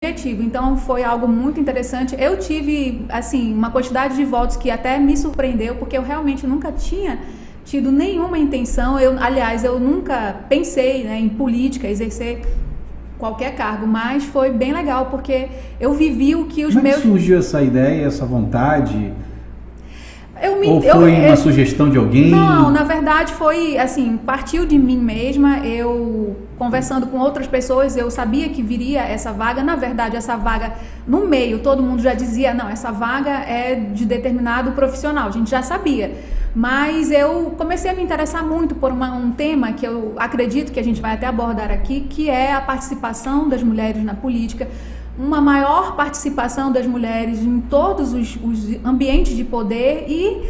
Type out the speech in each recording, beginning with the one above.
objetivo. Então foi algo muito interessante. Eu tive assim uma quantidade de votos que até me surpreendeu, porque eu realmente nunca tinha tido nenhuma intenção. Aliás, eu nunca pensei, né, em política, exercer qualquer cargo, mas foi bem legal porque eu vivi o que os Como meus... Como surgiu essa ideia, essa vontade? Ou foi uma sugestão de alguém? Não, na verdade foi assim, partiu de mim mesma. Eu conversando com outras pessoas, eu sabia que viria essa vaga. Na verdade, essa vaga no meio, todo mundo já dizia, não, essa vaga é de determinado profissional, a gente já sabia. Mas eu comecei a me interessar muito por um tema que eu acredito que a gente vai até abordar aqui, que é a participação das mulheres na política. Uma maior participação das mulheres em todos os ambientes de poder, e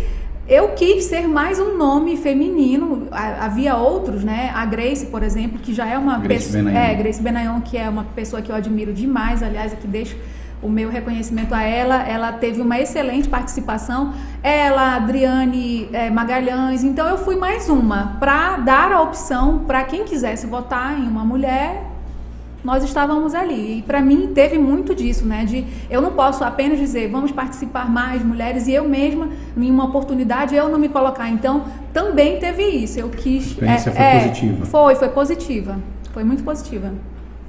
eu quis ser mais um nome feminino. Havia outros, né? A Grace, por exemplo, que já é uma pessoa... Grace Benayon, que é uma pessoa que eu admiro demais, aliás, aqui deixo o meu reconhecimento a ela. Ela teve uma excelente participação. Ela, Adriane Magalhães. Então eu fui mais uma, para dar a opção para quem quisesse votar em uma mulher. Nós estávamos ali, e para mim teve muito disso, né, eu não posso apenas dizer, vamos participar mais mulheres, e eu mesma, em uma oportunidade, eu não me colocar. Então, também teve isso, eu quis... A experiência foi positiva. Foi positiva, foi muito positiva.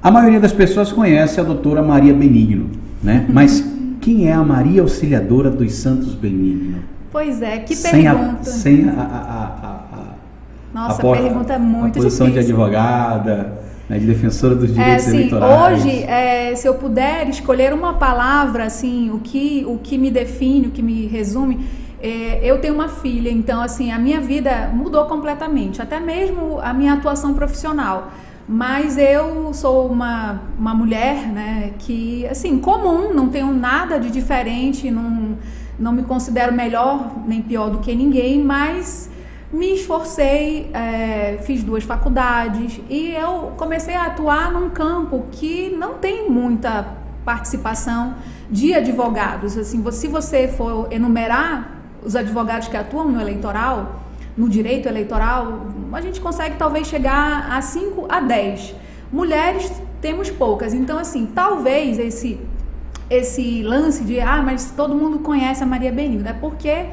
A maioria das pessoas conhece a doutora Maria Benigno, né, mas quem é a Maria Auxiliadora dos Santos Benigno? Pois é, que pergunta. Nossa, a pergunta é muito difícil. A posição de advogada... de defensora dos direitos eleitorais. Hoje, se eu puder escolher uma palavra, assim, o que me define, o que me resume, eu tenho uma filha, então, assim, a minha vida mudou completamente, até mesmo a minha atuação profissional. Mas eu sou uma mulher, né, que, assim, comum, não tenho nada de diferente, não me considero melhor nem pior do que ninguém, mas... me esforcei, fiz 2 faculdades e eu comecei a atuar num campo que não tem muita participação de advogados. Assim, se você for enumerar os advogados que atuam no eleitoral, no direito eleitoral, a gente consegue talvez chegar a 5 a 10. Mulheres temos poucas. Então, assim, talvez esse lance de, mas todo mundo conhece a Maria Benigno, é porque...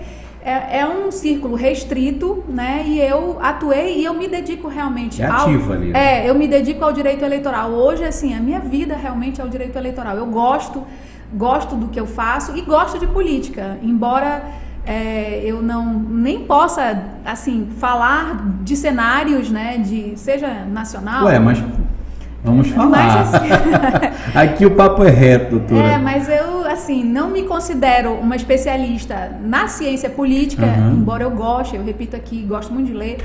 É um círculo restrito, né? E eu atuei e eu me dedico realmente ativa ali, né? Eu me dedico ao direito eleitoral. Hoje, assim, a minha vida realmente é o direito eleitoral. Eu gosto do que eu faço e gosto de política, embora eu nem possa, assim, falar de cenários, né? Seja nacional... Mas... vamos falar. Mas, assim, aqui o papo é reto, doutora. Mas eu, assim, não me considero uma especialista na ciência política, embora eu goste, eu repito aqui, gosto muito de ler,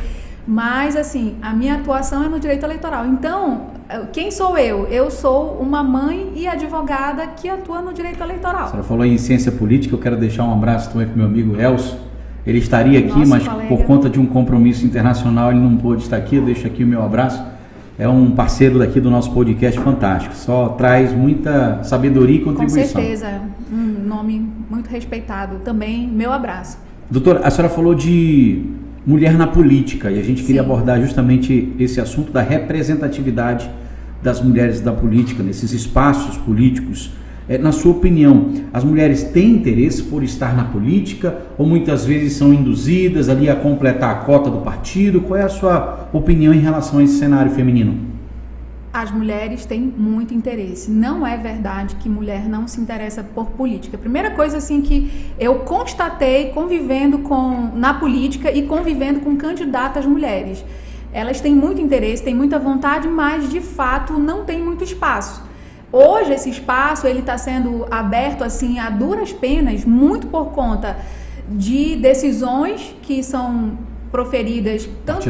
mas, assim, a minha atuação é no direito eleitoral. Então, quem sou eu? Eu sou uma mãe e advogada que atua no direito eleitoral. A senhora falou em ciência política, eu quero deixar um abraço também para o meu amigo Elcio. Ele estaria aqui, mas colega, por conta de um compromisso internacional, ele não pôde estar aqui. Eu deixo aqui o meu abraço. É um parceiro daqui do nosso podcast fantástico. Só traz muita sabedoria e contribuição. Com certeza. Um nome muito respeitado. Também, meu abraço. Doutora, a senhora falou de mulher na política e a gente queria abordar justamente esse assunto da representatividade das mulheres da política, nesses espaços políticos. Na sua opinião, as mulheres têm interesse por estar na política ou muitas vezes são induzidas ali a completar a cota do partido? Qual é a sua opinião em relação a esse cenário feminino? As mulheres têm muito interesse. Não é verdade que mulher não se interessa por política. A primeira coisa, assim, que eu constatei convivendo na política e convivendo com candidatas mulheres. Elas têm muito interesse, têm muita vontade, mas de fato não tem muito espaço. Hoje esse espaço ele está sendo aberto assim a duras penas, muito por conta de decisões que são proferidas tanto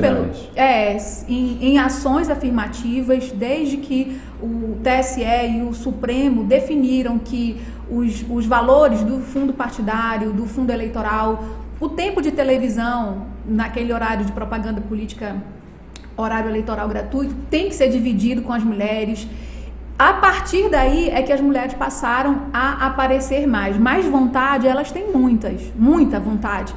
em ações afirmativas, desde que o TSE e o Supremo definiram que os valores do fundo partidário, do fundo eleitoral, o tempo de televisão naquele horário de propaganda política, horário eleitoral gratuito, tem que ser dividido com as mulheres. A partir daí é que as mulheres passaram a aparecer mais. Mais vontade, elas têm muita vontade.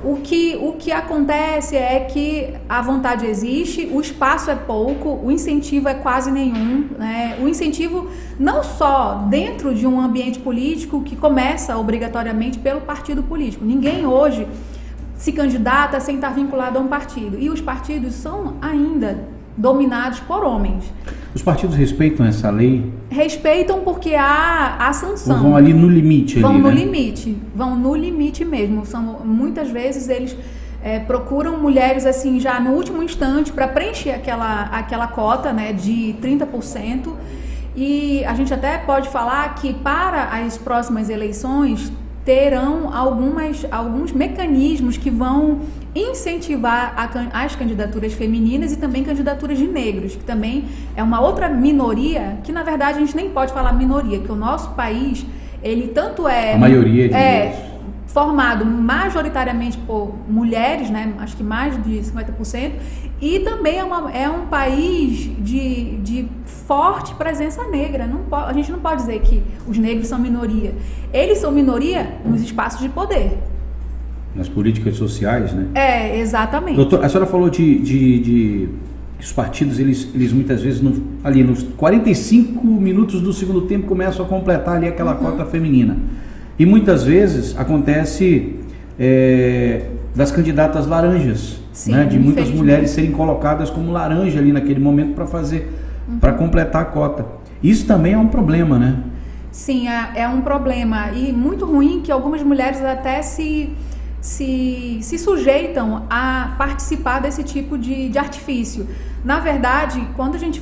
O que acontece é que a vontade existe, o espaço é pouco, o incentivo é quase nenhum, né? O incentivo não só dentro de um ambiente político que começa obrigatoriamente pelo partido político. Ninguém hoje se candidata sem estar vinculado a um partido. E os partidos são ainda dominados por homens. Os partidos respeitam essa lei? Respeitam porque há sanção. Ou vão ali no limite? Vão ali, no né? limite, vão no limite mesmo. Muitas vezes eles procuram mulheres assim já no último instante para preencher aquela cota, né, de 30%. E a gente até pode falar que para as próximas eleições terão alguns mecanismos que vão incentivar as candidaturas femininas e também candidaturas de negros, que também é uma outra minoria, que na verdade a gente nem pode falar minoria, que o nosso país, ele tanto é... A maioria de negros. Formado majoritariamente por mulheres, né, acho que mais de 50%, e também é um país de forte presença negra. A gente não pode dizer que os negros são minoria. Eles são minoria nos espaços de poder. Nas políticas sociais, né? Exatamente. Doutor, a senhora falou de os partidos, eles muitas vezes, ali nos 45 minutos do segundo tempo, começam a completar ali aquela cota feminina. E muitas vezes acontece das candidatas laranjas, sim, né? De muitas mulheres serem colocadas como laranja ali naquele momento para completar a cota. Isso também é um problema, né? Sim, é um problema e muito ruim que algumas mulheres até se sujeitam a participar desse tipo de artifício. Na verdade, quando a gente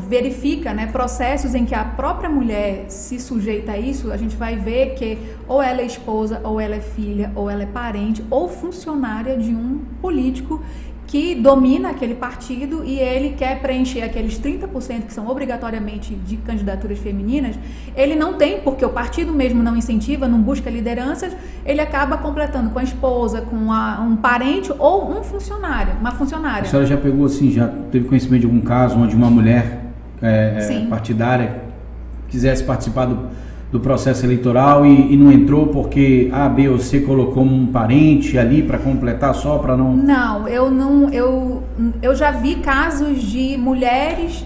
verifica, né, processos em que a própria mulher se sujeita a isso, a gente vai ver que ou ela é esposa, ou ela é filha, ou ela é parente, ou funcionária de um político que domina aquele partido e ele quer preencher aqueles 30% que são obrigatoriamente de candidaturas femininas. Ele não tem, porque o partido mesmo não incentiva, não busca lideranças, ele acaba completando com a esposa, com um parente ou uma funcionária. A senhora já pegou assim, já teve conhecimento de algum caso onde uma mulher partidária quisesse participar do processo eleitoral e não entrou porque A, B ou C colocou um parente ali para completar só para não... Não, eu já vi casos de mulheres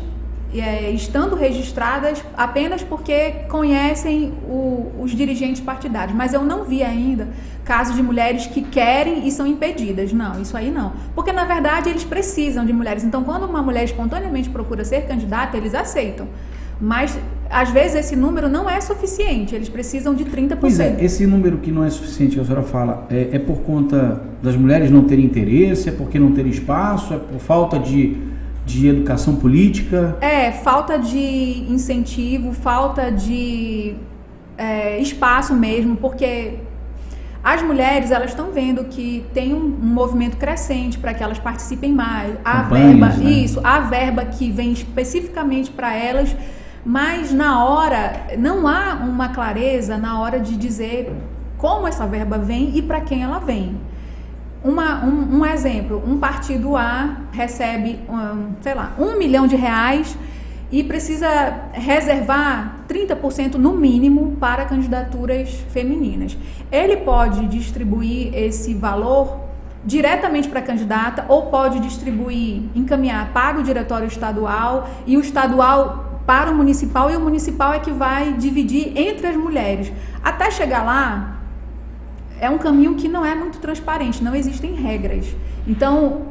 estando registradas apenas porque conhecem os dirigentes partidários, mas eu não vi ainda casos de mulheres que querem e são impedidas. Não, isso aí não, porque na verdade eles precisam de mulheres. Então quando uma mulher espontaneamente procura ser candidata, eles aceitam. Mas, às vezes, esse número não é suficiente, eles precisam de 30%. Pois é, esse número que não é suficiente, que a senhora fala, é por conta das mulheres não terem interesse, é porque não terem espaço, é por falta de educação política? Falta de incentivo, falta de espaço mesmo, porque as mulheres, elas estão vendo que tem um movimento crescente para que elas participem mais. A verba que vem especificamente para elas, mas na hora, não há uma clareza na hora de dizer como essa verba vem e para quem ela vem. Um exemplo, um partido A recebe, R$1 milhão e precisa reservar 30% no mínimo para candidaturas femininas. Ele pode distribuir esse valor diretamente para a candidata ou pode encaminhar para o diretório estadual e o estadual para o municipal, e o municipal é que vai dividir entre as mulheres. Até chegar lá, é um caminho que não é muito transparente, não existem regras. Então,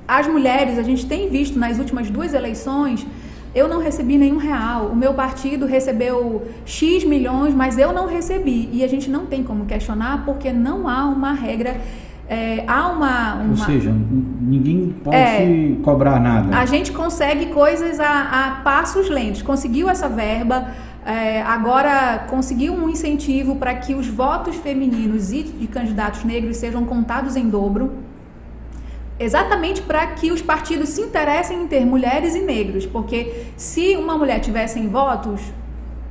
as mulheres, a gente tem visto nas últimas 2 eleições, eu não recebi nenhum real, o meu partido recebeu X milhões, mas eu não recebi. E a gente não tem como questionar, porque não há uma regra, Ou seja, ninguém pode cobrar nada. A gente consegue coisas a passos lentos. Conseguiu essa verba, agora conseguiu um incentivo para que os votos femininos e de candidatos negros sejam contados em dobro. Exatamente para que os partidos se interessem em ter mulheres e negros, porque se uma mulher tiver 100 votos,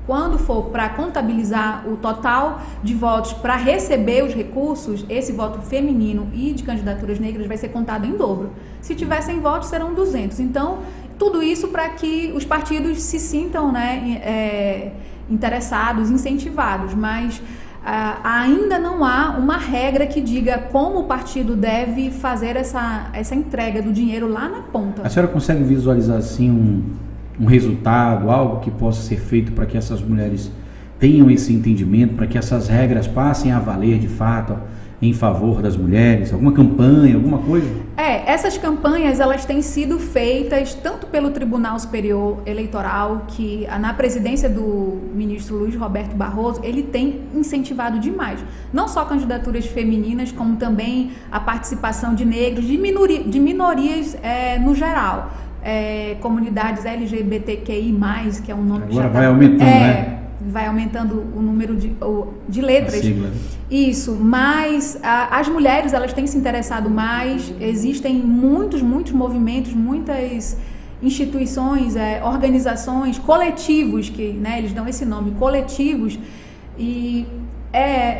quando for para contabilizar o total de votos para receber os recursos, esse voto feminino e de candidaturas negras vai ser contado em dobro. Se tiver 100 votos, serão 200. Então, tudo isso para que os partidos se sintam, interessados, incentivados, mas ainda não há uma regra que diga como o partido deve fazer essa entrega do dinheiro lá na ponta. A senhora consegue visualizar assim um resultado, algo que possa ser feito para que essas mulheres tenham esse entendimento, para que essas regras passem a valer de fato em favor das mulheres? Alguma campanha, alguma coisa? Essas campanhas elas têm sido feitas tanto pelo Tribunal Superior Eleitoral, que na presidência do ministro Luiz Roberto Barroso, ele tem incentivado demais, não só candidaturas femininas, como também a participação de negros, de minorias no geral, comunidades LGBTQI+, que é um nome agora vai aumentando, né? Vai aumentando o número de letras. A sigla. Isso, mas as mulheres elas têm se interessado mais, existem muitos movimentos, muitas instituições, organizações, coletivos, que eles dão esse nome, coletivos, e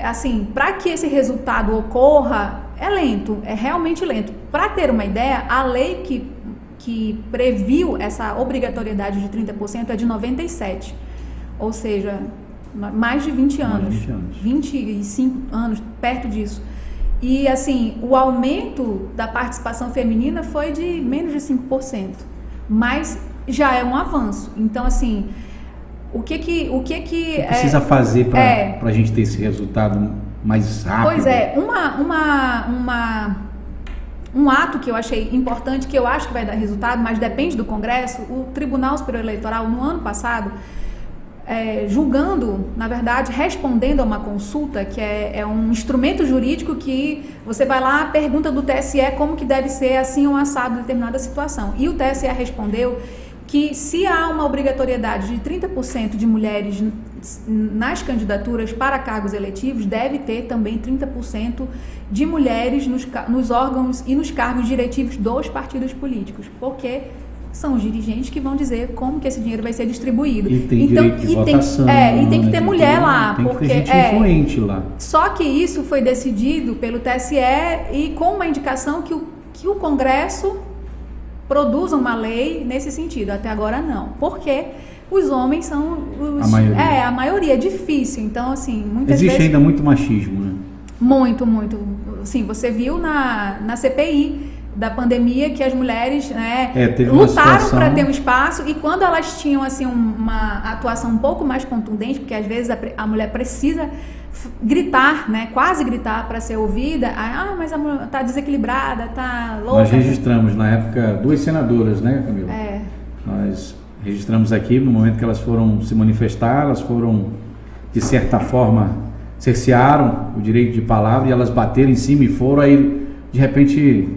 assim, para que esse resultado ocorra, é lento, é realmente lento. Para ter uma ideia, a lei que previu essa obrigatoriedade de 30% é de 97. Ou seja, mais de 20 anos, 25 anos, perto disso. E assim, o aumento da participação feminina foi de menos de 5%, mas já é um avanço. Então, assim, o que precisa fazer para a gente ter esse resultado mais rápido? Pois é, um ato que eu achei importante, que eu acho que vai dar resultado, mas depende do Congresso. O Tribunal Superior Eleitoral, no ano passado, julgando, na verdade, respondendo a uma consulta, que é um instrumento jurídico que você vai lá, pergunta do TSE como que deve ser assim ou assado em determinada situação. E o TSE respondeu que se há uma obrigatoriedade de 30% de mulheres nas candidaturas para cargos eletivos, deve ter também 30% de mulheres nos órgãos e nos cargos diretivos dos partidos políticos, porque são os dirigentes que vão dizer como que esse dinheiro vai ser distribuído. E tem direito de votação. E tem que ter mulher lá. Tem que ter gente influente lá. Só que isso foi decidido pelo TSE e com uma indicação que o Congresso produza uma lei nesse sentido. Até agora não. Porque os homens são a maioria. A maioria é difícil. Então, assim, muitas vezes... Existe ainda muito machismo, né? Muito. Assim, você viu na CPI da pandemia que as mulheres lutaram para ter um espaço, e quando elas tinham assim uma atuação um pouco mais contundente, porque às vezes a mulher precisa gritar, quase gritar para ser ouvida, mas a mulher está desequilibrada, está louca. Nós registramos na época 2 senadoras, né, Camila? Nós registramos aqui no momento que elas foram se manifestar, elas foram, de certa forma, cercearam o direito de palavra e elas bateram em cima e foram, aí de repente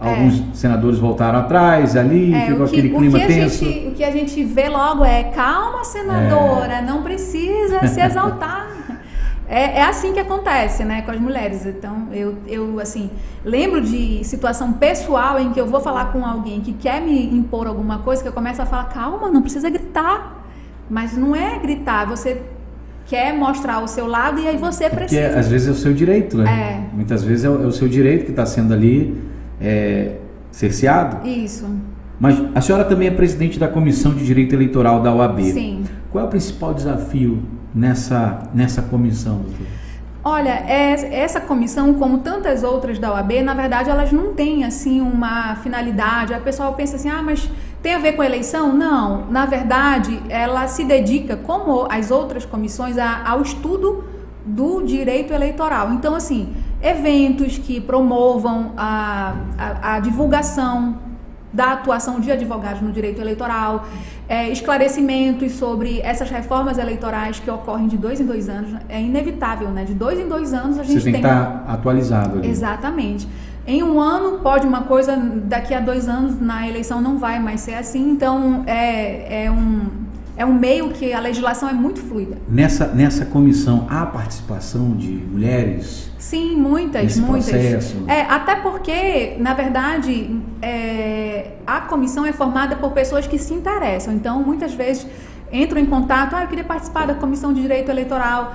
alguns senadores voltaram atrás ali, ficou aquele clima tenso. O que a gente vê logo calma, senadora, não precisa se exaltar. É assim que acontece, com as mulheres. Então, eu assim, lembro de situação pessoal em que eu vou falar com alguém que quer me impor alguma coisa, que eu começo a falar, calma, não precisa gritar. Mas não é gritar, você quer mostrar o seu lado e aí você precisa. Porque às vezes é o seu direito, né? Muitas vezes é o seu direito que está sendo ali cerceado. Isso. Mas a senhora também é presidente da Comissão de Direito Eleitoral da OAB. Sim. Qual é o principal desafio nessa comissão, doutor? Olha, essa comissão, como tantas outras da OAB, na verdade, elas não têm assim uma finalidade. A pessoa pensa assim, mas tem a ver com a eleição? Não. Na verdade, ela se dedica, como as outras comissões, ao estudo do direito eleitoral. Então, assim, eventos que promovam a divulgação da atuação de advogados no direito eleitoral, esclarecimentos sobre essas reformas eleitorais que ocorrem de 2 em 2 anos. É inevitável, De 2 em 2 anos a gente tem que estar atualizado ali. Exatamente. Em um ano pode uma coisa, daqui a 2 anos na eleição não vai mais ser assim. Então é um meio que a legislação é muito fluida. Nessa comissão há participação de mulheres? Sim, muitas. Processo? Até porque, na verdade, a comissão é formada por pessoas que se interessam. Então, muitas vezes entram em contato, eu queria participar da Comissão de Direito Eleitoral.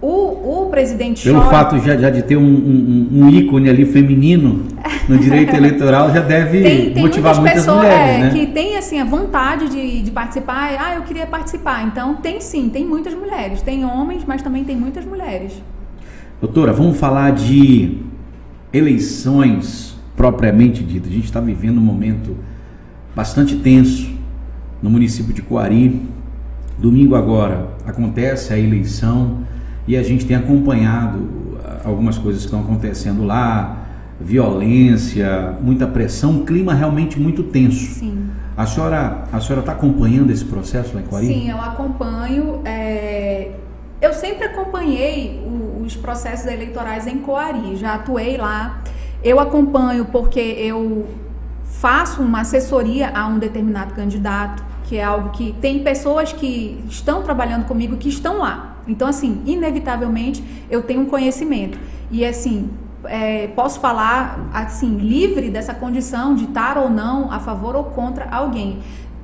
O presidente Pelo Schäuble... fato já de ter um ícone ali feminino no direito eleitoral, já deve motivar muitas mulheres, né? Que tem assim, a vontade de participar. Eu queria participar. Então, tem muitas mulheres. Tem homens, mas também tem muitas mulheres. Doutora, vamos falar de eleições propriamente dito. A gente está vivendo um momento bastante tenso no município de Coari. Domingo agora acontece a eleição e a gente tem acompanhado algumas coisas que estão acontecendo lá, violência, muita pressão, um clima realmente muito tenso. Sim. A senhora está acompanhando esse processo lá em Coari? Sim, eu acompanho. Eu sempre acompanhei os processos eleitorais em Coari, já atuei lá. Eu acompanho porque eu faço uma assessoria a um determinado candidato, que é algo que tem pessoas que estão trabalhando comigo que estão lá. Então, assim, inevitavelmente eu tenho um conhecimento. E, assim, posso falar, assim, livre dessa condição de estar ou não a favor ou contra alguém.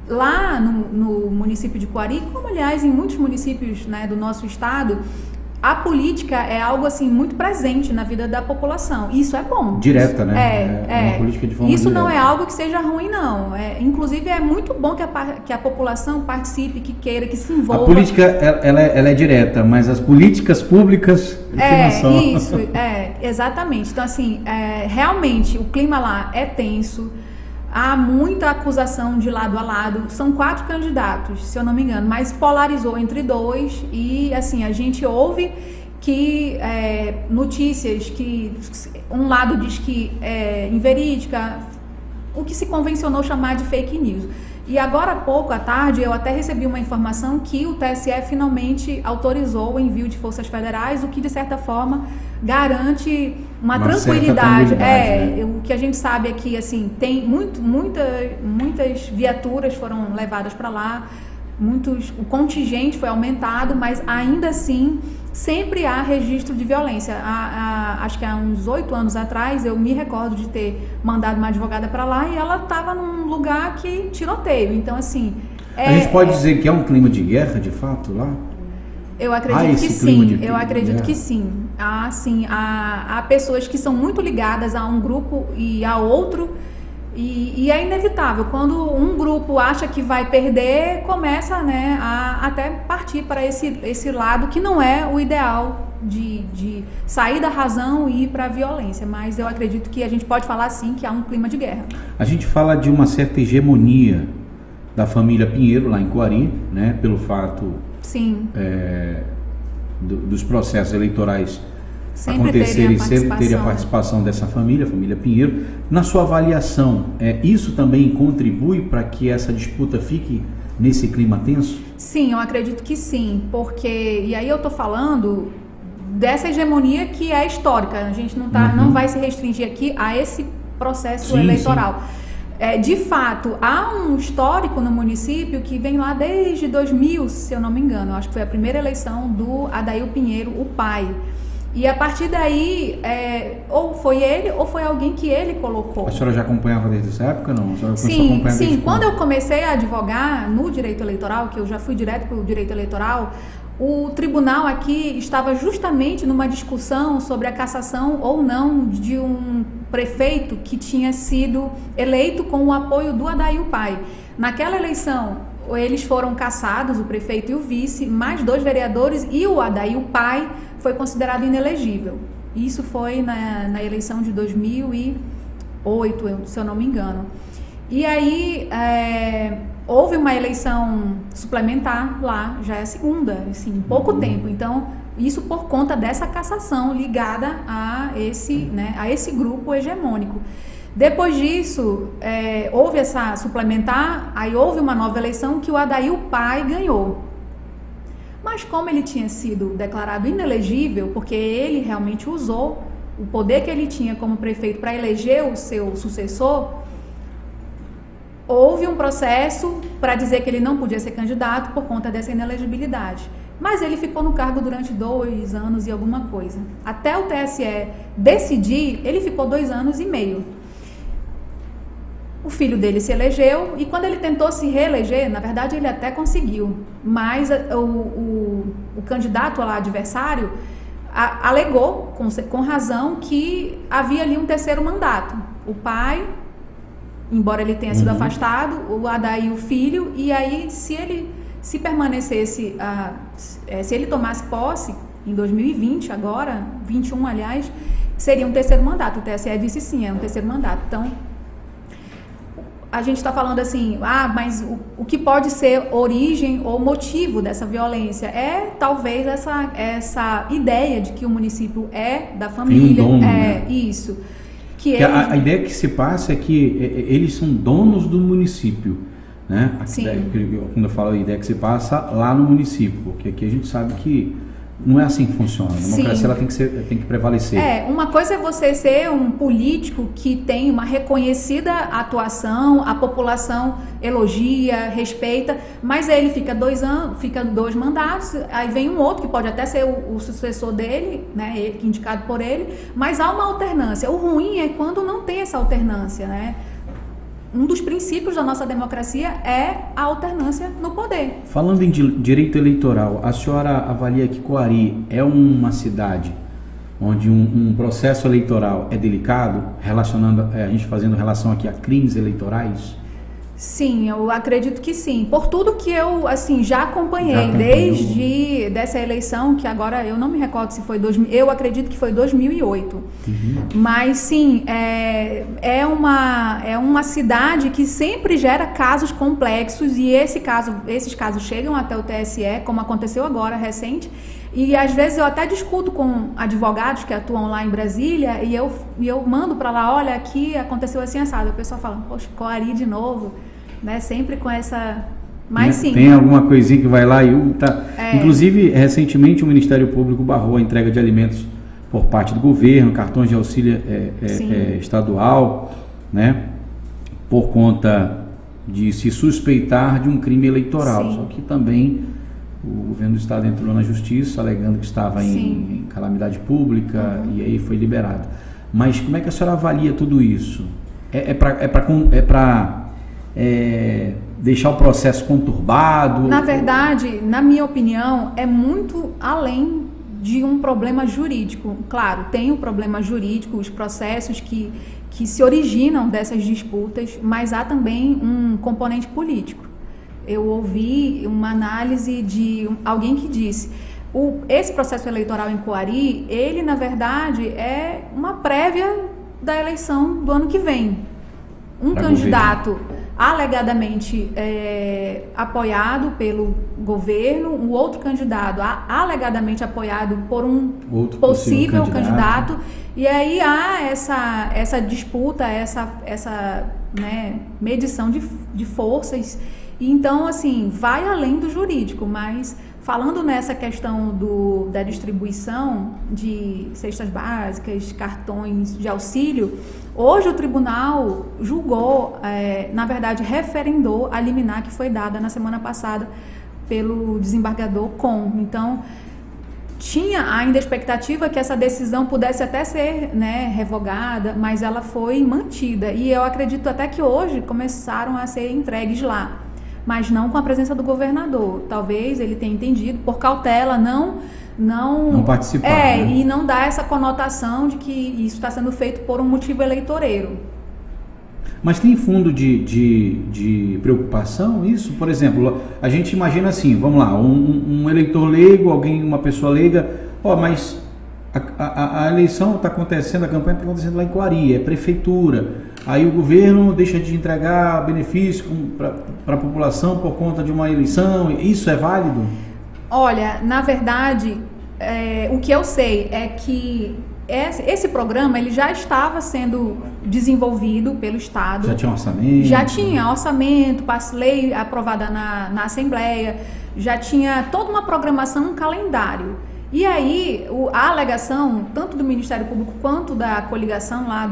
Lá no município de Coari, como aliás em muitos municípios, né, do nosso estado, a política é algo assim muito presente na vida da população. Isso é bom. Direta, né? É uma política de forma Isso direta. não é algo que seja ruim, não. Inclusive é muito bom que a população participe, que queira, que se envolva. A política ela é direta, mas as políticas públicas não são. Isso, exatamente. Então assim, realmente o clima lá é tenso. Há muita acusação de lado a lado. São 4 candidatos, se eu não me engano, mas polarizou entre 2 e, assim, a gente ouve que notícias que um lado diz que é inverídica, o que se convencionou chamar de fake news. E agora há pouco, à tarde, eu até recebi uma informação que o TSE finalmente autorizou o envio de forças federais, o que, de certa forma, garante uma tranquilidade. Né? O que a gente sabe é que, assim, tem muitas viaturas foram levadas para lá, o contingente foi aumentado, mas ainda assim sempre há registro de violência. Acho que há uns 8 anos atrás eu me recordo de ter mandado uma advogada para lá e ela estava num lugar que tiroteio. Então, assim... a gente pode dizer que é um clima de guerra, de fato, lá? Eu acredito que sim. Eu acredito que sim. Há pessoas que são muito ligadas a um grupo e a outro. E é inevitável, quando um grupo acha que vai perder, começa, né, a até partir para esse lado que não é o ideal de sair da razão e ir para a violência, mas eu acredito que a gente pode falar sim que há um clima de guerra. A gente fala de uma certa hegemonia da família Pinheiro lá em Coari, né, pelo fato dos processos eleitorais acontecerem, sempre teria a participação dessa família, a família Pinheiro. Na sua avaliação, isso também contribui para que essa disputa fique nesse clima tenso? Sim, eu acredito que sim, porque, e aí eu estou falando dessa hegemonia que é histórica, a gente não vai se restringir aqui a esse processo eleitoral. De fato, há um histórico no município que vem lá desde 2000, se eu não me engano, acho que foi a primeira eleição do Adail Pinheiro, o pai. E a partir daí, ou foi ele ou foi alguém que ele colocou. A senhora já acompanhava desde essa época, não? Sim. Quando eu comecei a advogar no direito eleitoral, que eu já fui direto para o direito eleitoral, o tribunal aqui estava justamente numa discussão sobre a cassação ou não de um prefeito que tinha sido eleito com o apoio do Adail Pai. Naquela eleição, eles foram cassados, o prefeito e o vice, mais 2 vereadores, e o Adail Pai foi considerado inelegível. Isso foi na eleição de 2008, se eu não me engano. E aí houve uma eleição suplementar lá, já é a segunda, assim, em pouco tempo. Então, isso por conta dessa cassação ligada a esse grupo hegemônico. Depois disso, houve essa suplementar, aí houve uma nova eleição que o Adail Pai ganhou. Mas como ele tinha sido declarado inelegível, porque ele realmente usou o poder que ele tinha como prefeito para eleger o seu sucessor, houve um processo para dizer que ele não podia ser candidato por conta dessa inelegibilidade. Mas ele ficou no cargo durante 2 anos e alguma coisa. Até o TSE decidir, ele ficou 2 anos e meio. O filho dele se elegeu e quando ele tentou se reeleger, na verdade ele até conseguiu, mas o o candidato lá adversário alegou, com razão, que havia ali um terceiro mandato. O pai, embora ele tenha sido afastado, o Haddad e o filho, e aí se permanecesse, se ele tomasse posse em 2020, agora, 21 aliás, seria um terceiro mandato. O TSE disse sim, é um terceiro mandato. Então, a gente está falando assim, mas o que pode ser origem ou motivo dessa violência é talvez essa ideia de que o município é da família. Tem um dono, né? Isso. A ideia que se passa é que eles são donos do município, né? Sim. Quando eu falo a ideia que se passa lá no município, porque aqui a gente sabe que não é assim que funciona. A democracia ela tem que prevalecer. Uma coisa é você ser um político que tem uma reconhecida atuação, a população elogia, respeita, mas aí ele fica 2 anos, fica 2 mandatos, aí vem um outro que pode até ser o sucessor dele, né, indicado por ele, mas há uma alternância. O ruim é quando não tem essa alternância, né? Um dos princípios da nossa democracia é a alternância no poder. Falando em direito eleitoral, a senhora avalia que Coari é uma cidade onde um processo eleitoral é delicado, relacionando a gente fazendo relação aqui a crimes eleitorais? Sim, eu acredito que sim. Por tudo que eu já acompanhei, desde dessa eleição, que agora eu não me recordo se foi eu acredito que foi 2008. Mas sim, é uma cidade que sempre gera casos complexos e esses casos chegam até o TSE, como aconteceu agora, recente. E às vezes eu até discuto com advogados que atuam lá em Brasília e eu mando para lá, olha, aqui aconteceu assim assado. O pessoal fala, poxa, Coari de novo, né? Sempre com essa... Mas sim. Tem alguma coisinha que vai lá e tá... Inclusive, recentemente o Ministério Público barrou a entrega de alimentos por parte do governo, cartões de auxílio estadual, né? Por conta de se suspeitar de um crime eleitoral. Sim. Só que também o governo do estado entrou na justiça alegando que estava em calamidade pública e aí foi liberado. Mas como é que a senhora avalia tudo isso? É para deixar o processo conturbado? Na verdade, na minha opinião, é muito além de um problema jurídico. Claro, tem o problema jurídico, os processos que se originam dessas disputas, mas há também um componente político. Eu ouvi uma análise de alguém que disse esse processo eleitoral em Coari, ele na verdade é uma prévia da eleição do ano que vem. Um candidato alegadamente apoiado pelo governo, um outro candidato alegadamente apoiado por um outro possível candidato. E aí há essa disputa, essa medição de forças. Então, assim, vai além do jurídico, mas falando nessa questão da distribuição de cestas básicas, cartões de auxílio, hoje o tribunal julgou, na verdade, referendou a liminar que foi dada na semana passada pelo desembargador Com. Então, tinha ainda a expectativa que essa decisão pudesse até ser revogada, mas ela foi mantida. E eu acredito até que hoje começaram a ser entregues lá, mas não com a presença do governador. Talvez ele tenha entendido, por cautela, não participar. E não dar essa conotação de que isso está sendo feito por um motivo eleitoreiro. Mas tem fundo de preocupação isso? Por exemplo, a gente imagina assim, vamos lá, um eleitor leigo, uma pessoa leiga, mas a eleição está acontecendo, a campanha está acontecendo lá em Coari, é prefeitura. Aí o governo deixa de entregar benefício para a população por conta de uma eleição. Isso é válido? Olha, na verdade, o que eu sei é que esse programa ele já estava sendo desenvolvido pelo Estado. Já tinha orçamento? Já tinha orçamento, lei aprovada na Assembleia, já tinha toda uma programação, um calendário. E aí, a alegação, tanto do Ministério Público quanto da coligação lá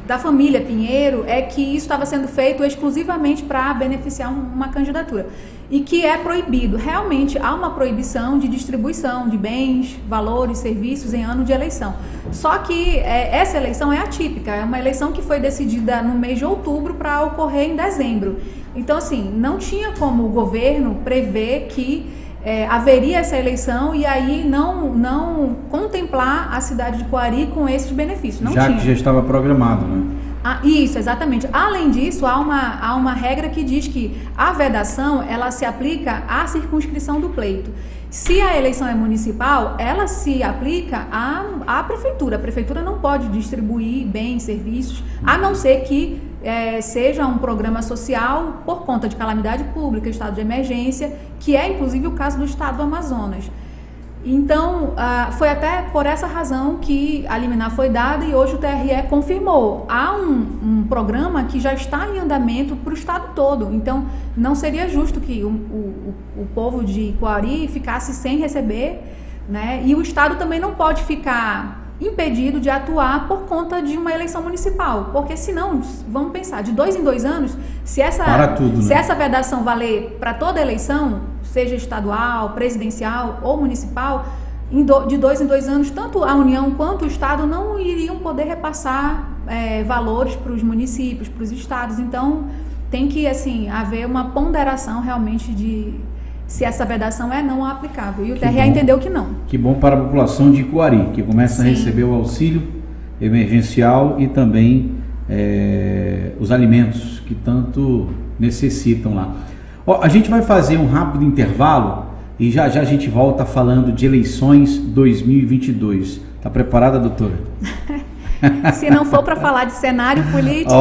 da família Pinheiro, é que isso estava sendo feito exclusivamente para beneficiar uma candidatura. E que é proibido. Realmente há uma proibição de distribuição de bens, valores, serviços em ano de eleição. Só que essa eleição é atípica, é uma eleição que foi decidida no mês de outubro para ocorrer em dezembro. Então, assim, não tinha como o governo prever que haveria essa eleição e aí não contemplar a cidade de Coari com esses benefícios. Não tinha. Que já estava programado, né? Isso, exatamente. Além disso, há uma regra que diz que a vedação, ela se aplica à circunscrição do pleito. Se a eleição é municipal, ela se aplica à prefeitura. A prefeitura não pode distribuir bens, serviços, a não ser que seja um programa social por conta de calamidade pública, estado de emergência, que é inclusive o caso do estado do Amazonas. Então, foi até por essa razão que a liminar foi dada e hoje o TRE confirmou. Há um programa que já está em andamento para o estado todo. Então, não seria justo que o povo de Coari ficasse sem receber, né? E o estado também não pode ficar impedido de atuar por conta de uma eleição municipal. Porque senão, vamos pensar, de 2 em 2 anos, se essa vedação valer para toda eleição, seja estadual, presidencial ou municipal, de 2 em 2 anos, tanto a União quanto o Estado não iriam poder repassar valores para os municípios, para os estados. Então, tem que haver uma ponderação realmente de se essa vedação é não aplicável. E o TRE entendeu que não. Que bom para a população de Coari, que começa a receber o auxílio emergencial e também os alimentos que tanto necessitam lá. A gente vai fazer um rápido intervalo e já a gente volta falando de eleições 2022. Está preparada, doutora? Se não for para falar de cenário político...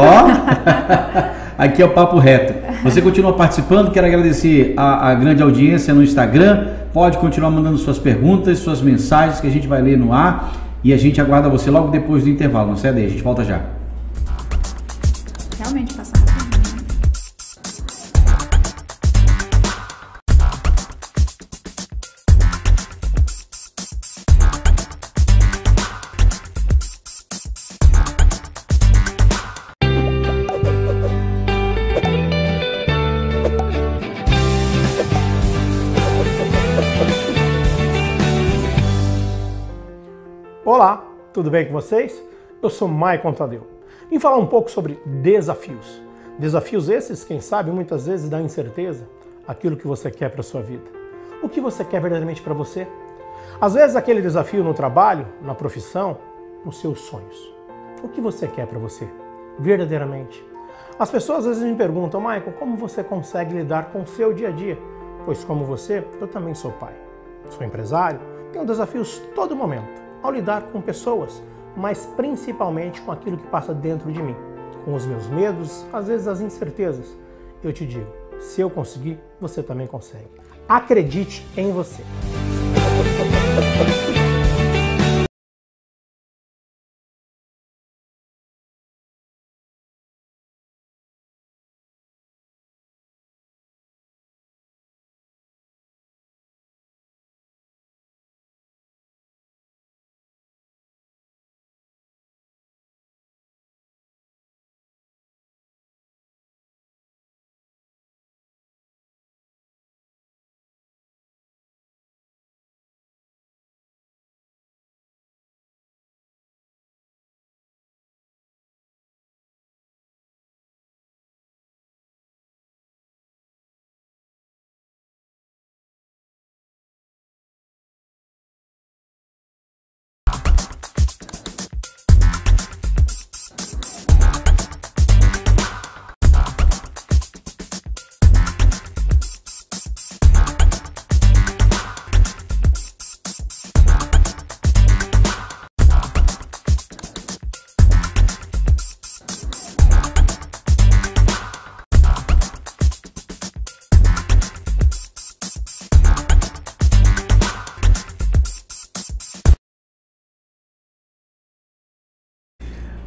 Aqui é o Papo Reto. Você continua participando, quero agradecer a grande audiência no Instagram. Pode continuar mandando suas perguntas, suas mensagens que a gente vai ler no ar e a gente aguarda você logo depois do intervalo. Não sai daí, a gente volta já. Realmente passa rápido. Olá, tudo bem com vocês? Eu sou Maicon Tadeu. Vim falar um pouco sobre desafios. Desafios esses, quem sabe, muitas vezes dão incerteza aquilo que você quer para a sua vida. O que você quer verdadeiramente para você? Às vezes aquele desafio no trabalho, na profissão, nos seus sonhos. O que você quer para você, verdadeiramente? As pessoas às vezes me perguntam, Maicon, como você consegue lidar com o seu dia a dia? Pois como você, eu também sou pai. Sou empresário, tenho desafios todo momento. Ao lidar com pessoas, mas principalmente com aquilo que passa dentro de mim, com os meus medos, às vezes as incertezas. Eu te digo, se eu conseguir, você também consegue. Acredite em você.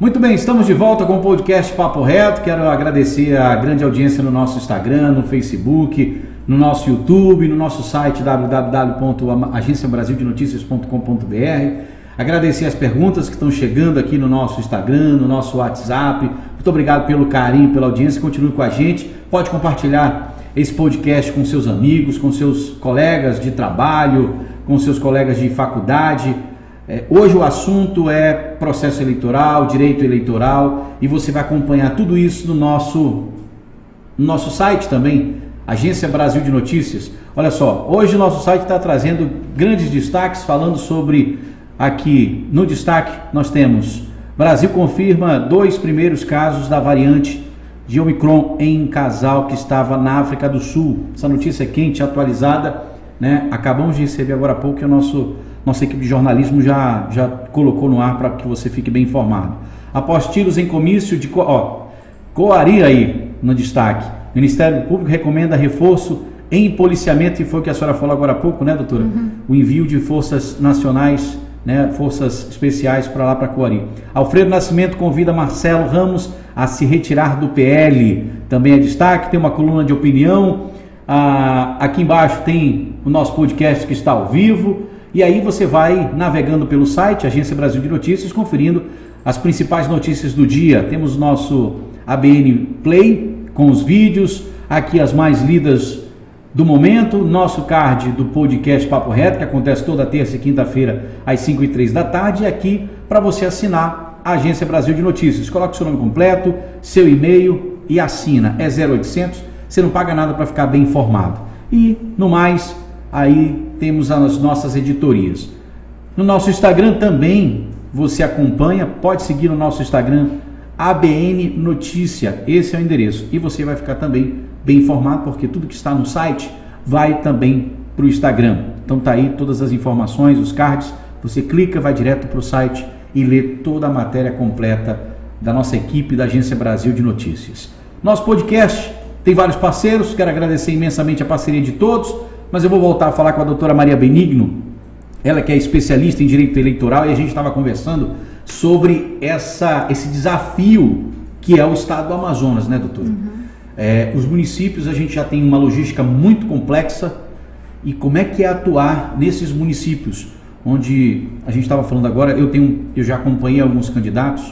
Muito bem, estamos de volta com o podcast Papo Reto. Quero agradecer a grande audiência no nosso Instagram, no Facebook, no nosso YouTube, no nosso site www.agenciabrasildenoticias.com.br. Agradecer as perguntas que estão chegando aqui no nosso Instagram, no nosso WhatsApp. Muito obrigado pelo carinho, pela audiência. Continue com a gente. Pode compartilhar esse podcast com seus amigos, com seus colegas de trabalho, com seus colegas de faculdade. Hoje o assunto é processo eleitoral, direito eleitoral, e você vai acompanhar tudo isso no nosso site também, Agência Brasil de Notícias. Olha só, hoje o nosso site está trazendo grandes destaques, falando sobre, aqui no destaque, nós temos: Brasil confirma 2 primeiros casos da variante de Omicron em casal que estava na África do Sul. Essa notícia é quente, atualizada, né? Acabamos de receber agora há pouco, que a nossa equipe de jornalismo já colocou no ar para que você fique bem informado. Após tiros em comício de Coari aí no destaque. O Ministério Público recomenda reforço em policiamento, e foi o que a senhora falou agora há pouco, né, doutora? O envio de forças nacionais, né, forças especiais para lá, para Coari. Alfredo Nascimento convida Marcelo Ramos a se retirar do PL. Também é destaque, tem uma coluna de opinião. Aqui embaixo tem o nosso podcast que está ao vivo. E aí você vai navegando pelo site Agência Brasil de Notícias, conferindo as principais notícias do dia. Temos o nosso ABN Play com os vídeos, aqui as mais lidas do momento, nosso card do podcast Papo Reto, que acontece toda terça e quinta-feira às 5h03 da tarde, e aqui para você assinar a Agência Brasil de Notícias. Coloque seu nome completo, seu e-mail e assina. É 0800, você não paga nada para ficar bem informado. E no mais, aí temos as nossas editorias. No nosso Instagram também você acompanha, pode seguir no nosso Instagram, ABN Notícia, esse é o endereço. E você vai ficar também bem informado, porque tudo que está no site vai também para o Instagram. Então tá aí todas as informações, os cards, você clica, vai direto para o site e lê toda a matéria completa da nossa equipe da Agência Brasil de Notícias. Nosso podcast tem vários parceiros, quero agradecer imensamente a parceria de todos, mas eu vou voltar a falar com a doutora Maria Benigno, ela que é especialista em direito eleitoral, e a gente estava conversando sobre esse desafio que é o estado do Amazonas, né, doutor? Os municípios, a gente já tem uma logística muito complexa, e como é que é atuar nesses municípios, onde a gente estava falando agora, eu já acompanhei alguns candidatos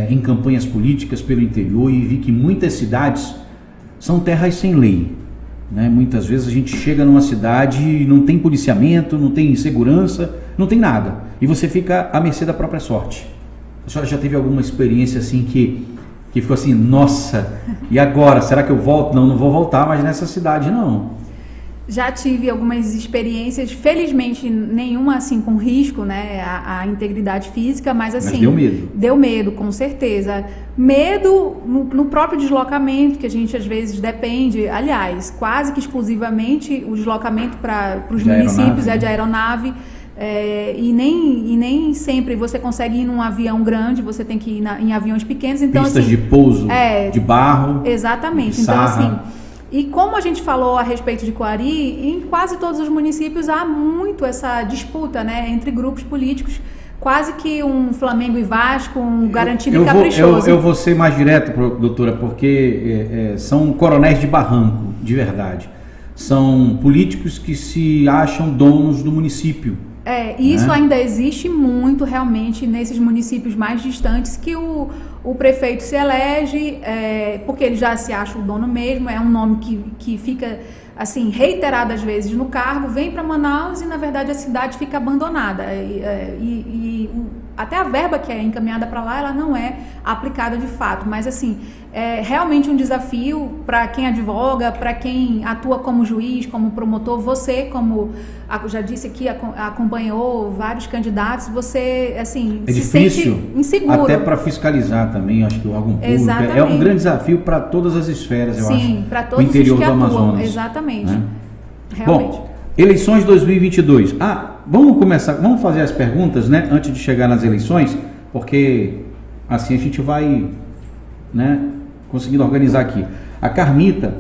em campanhas políticas pelo interior e vi que muitas cidades são terras sem lei, né? Muitas vezes a gente chega numa cidade e não tem policiamento, não tem segurança, não tem nada, e você fica à mercê da própria sorte. A senhora já teve alguma experiência assim que ficou assim, nossa, e agora? Será que eu volto? Não vou voltar mais nessa cidade, não. Já tive algumas experiências, felizmente nenhuma assim com risco, né, à integridade física, mas assim... Mas deu medo. Deu medo, com certeza. Medo no próprio deslocamento, que a gente às vezes depende, aliás, quase que exclusivamente o deslocamento para os municípios é de aeronave. E nem sempre você consegue ir num avião grande, você tem que ir em aviões pequenos. Então, pistas assim, de pouso, de barro. Exatamente. Então, assim, e como a gente falou a respeito de Coari, em quase todos os municípios há muito essa disputa, né, entre grupos políticos, quase que um Flamengo e Vasco, um Garantido e Caprichoso. Eu vou ser mais direto, doutora, porque são coronéis de barranco, de verdade. São políticos que se acham donos do município. E isso ainda existe muito realmente nesses municípios mais distantes, que o prefeito se elege porque ele já se acha o dono mesmo, é um nome que fica assim reiteradas vezes no cargo, vem para Manaus e na verdade a cidade fica abandonada até a verba que é encaminhada para lá, ela não é aplicada de fato, mas assim, é realmente um desafio para quem advoga, para quem atua como juiz, como promotor. Você, como eu já disse aqui, acompanhou vários candidatos, você assim, se difícil, sente inseguro. Até para fiscalizar também, acho que o órgão público. Exatamente. É um grande desafio para todas as esferas, eu acho. Sim, para todos o interior os que do atuam. Amazonas. Exatamente. Né? Realmente. Bom, eleições 2022. Vamos fazer as perguntas, né, antes de chegar nas eleições, porque assim a gente vai, né, conseguindo organizar aqui. A Carmita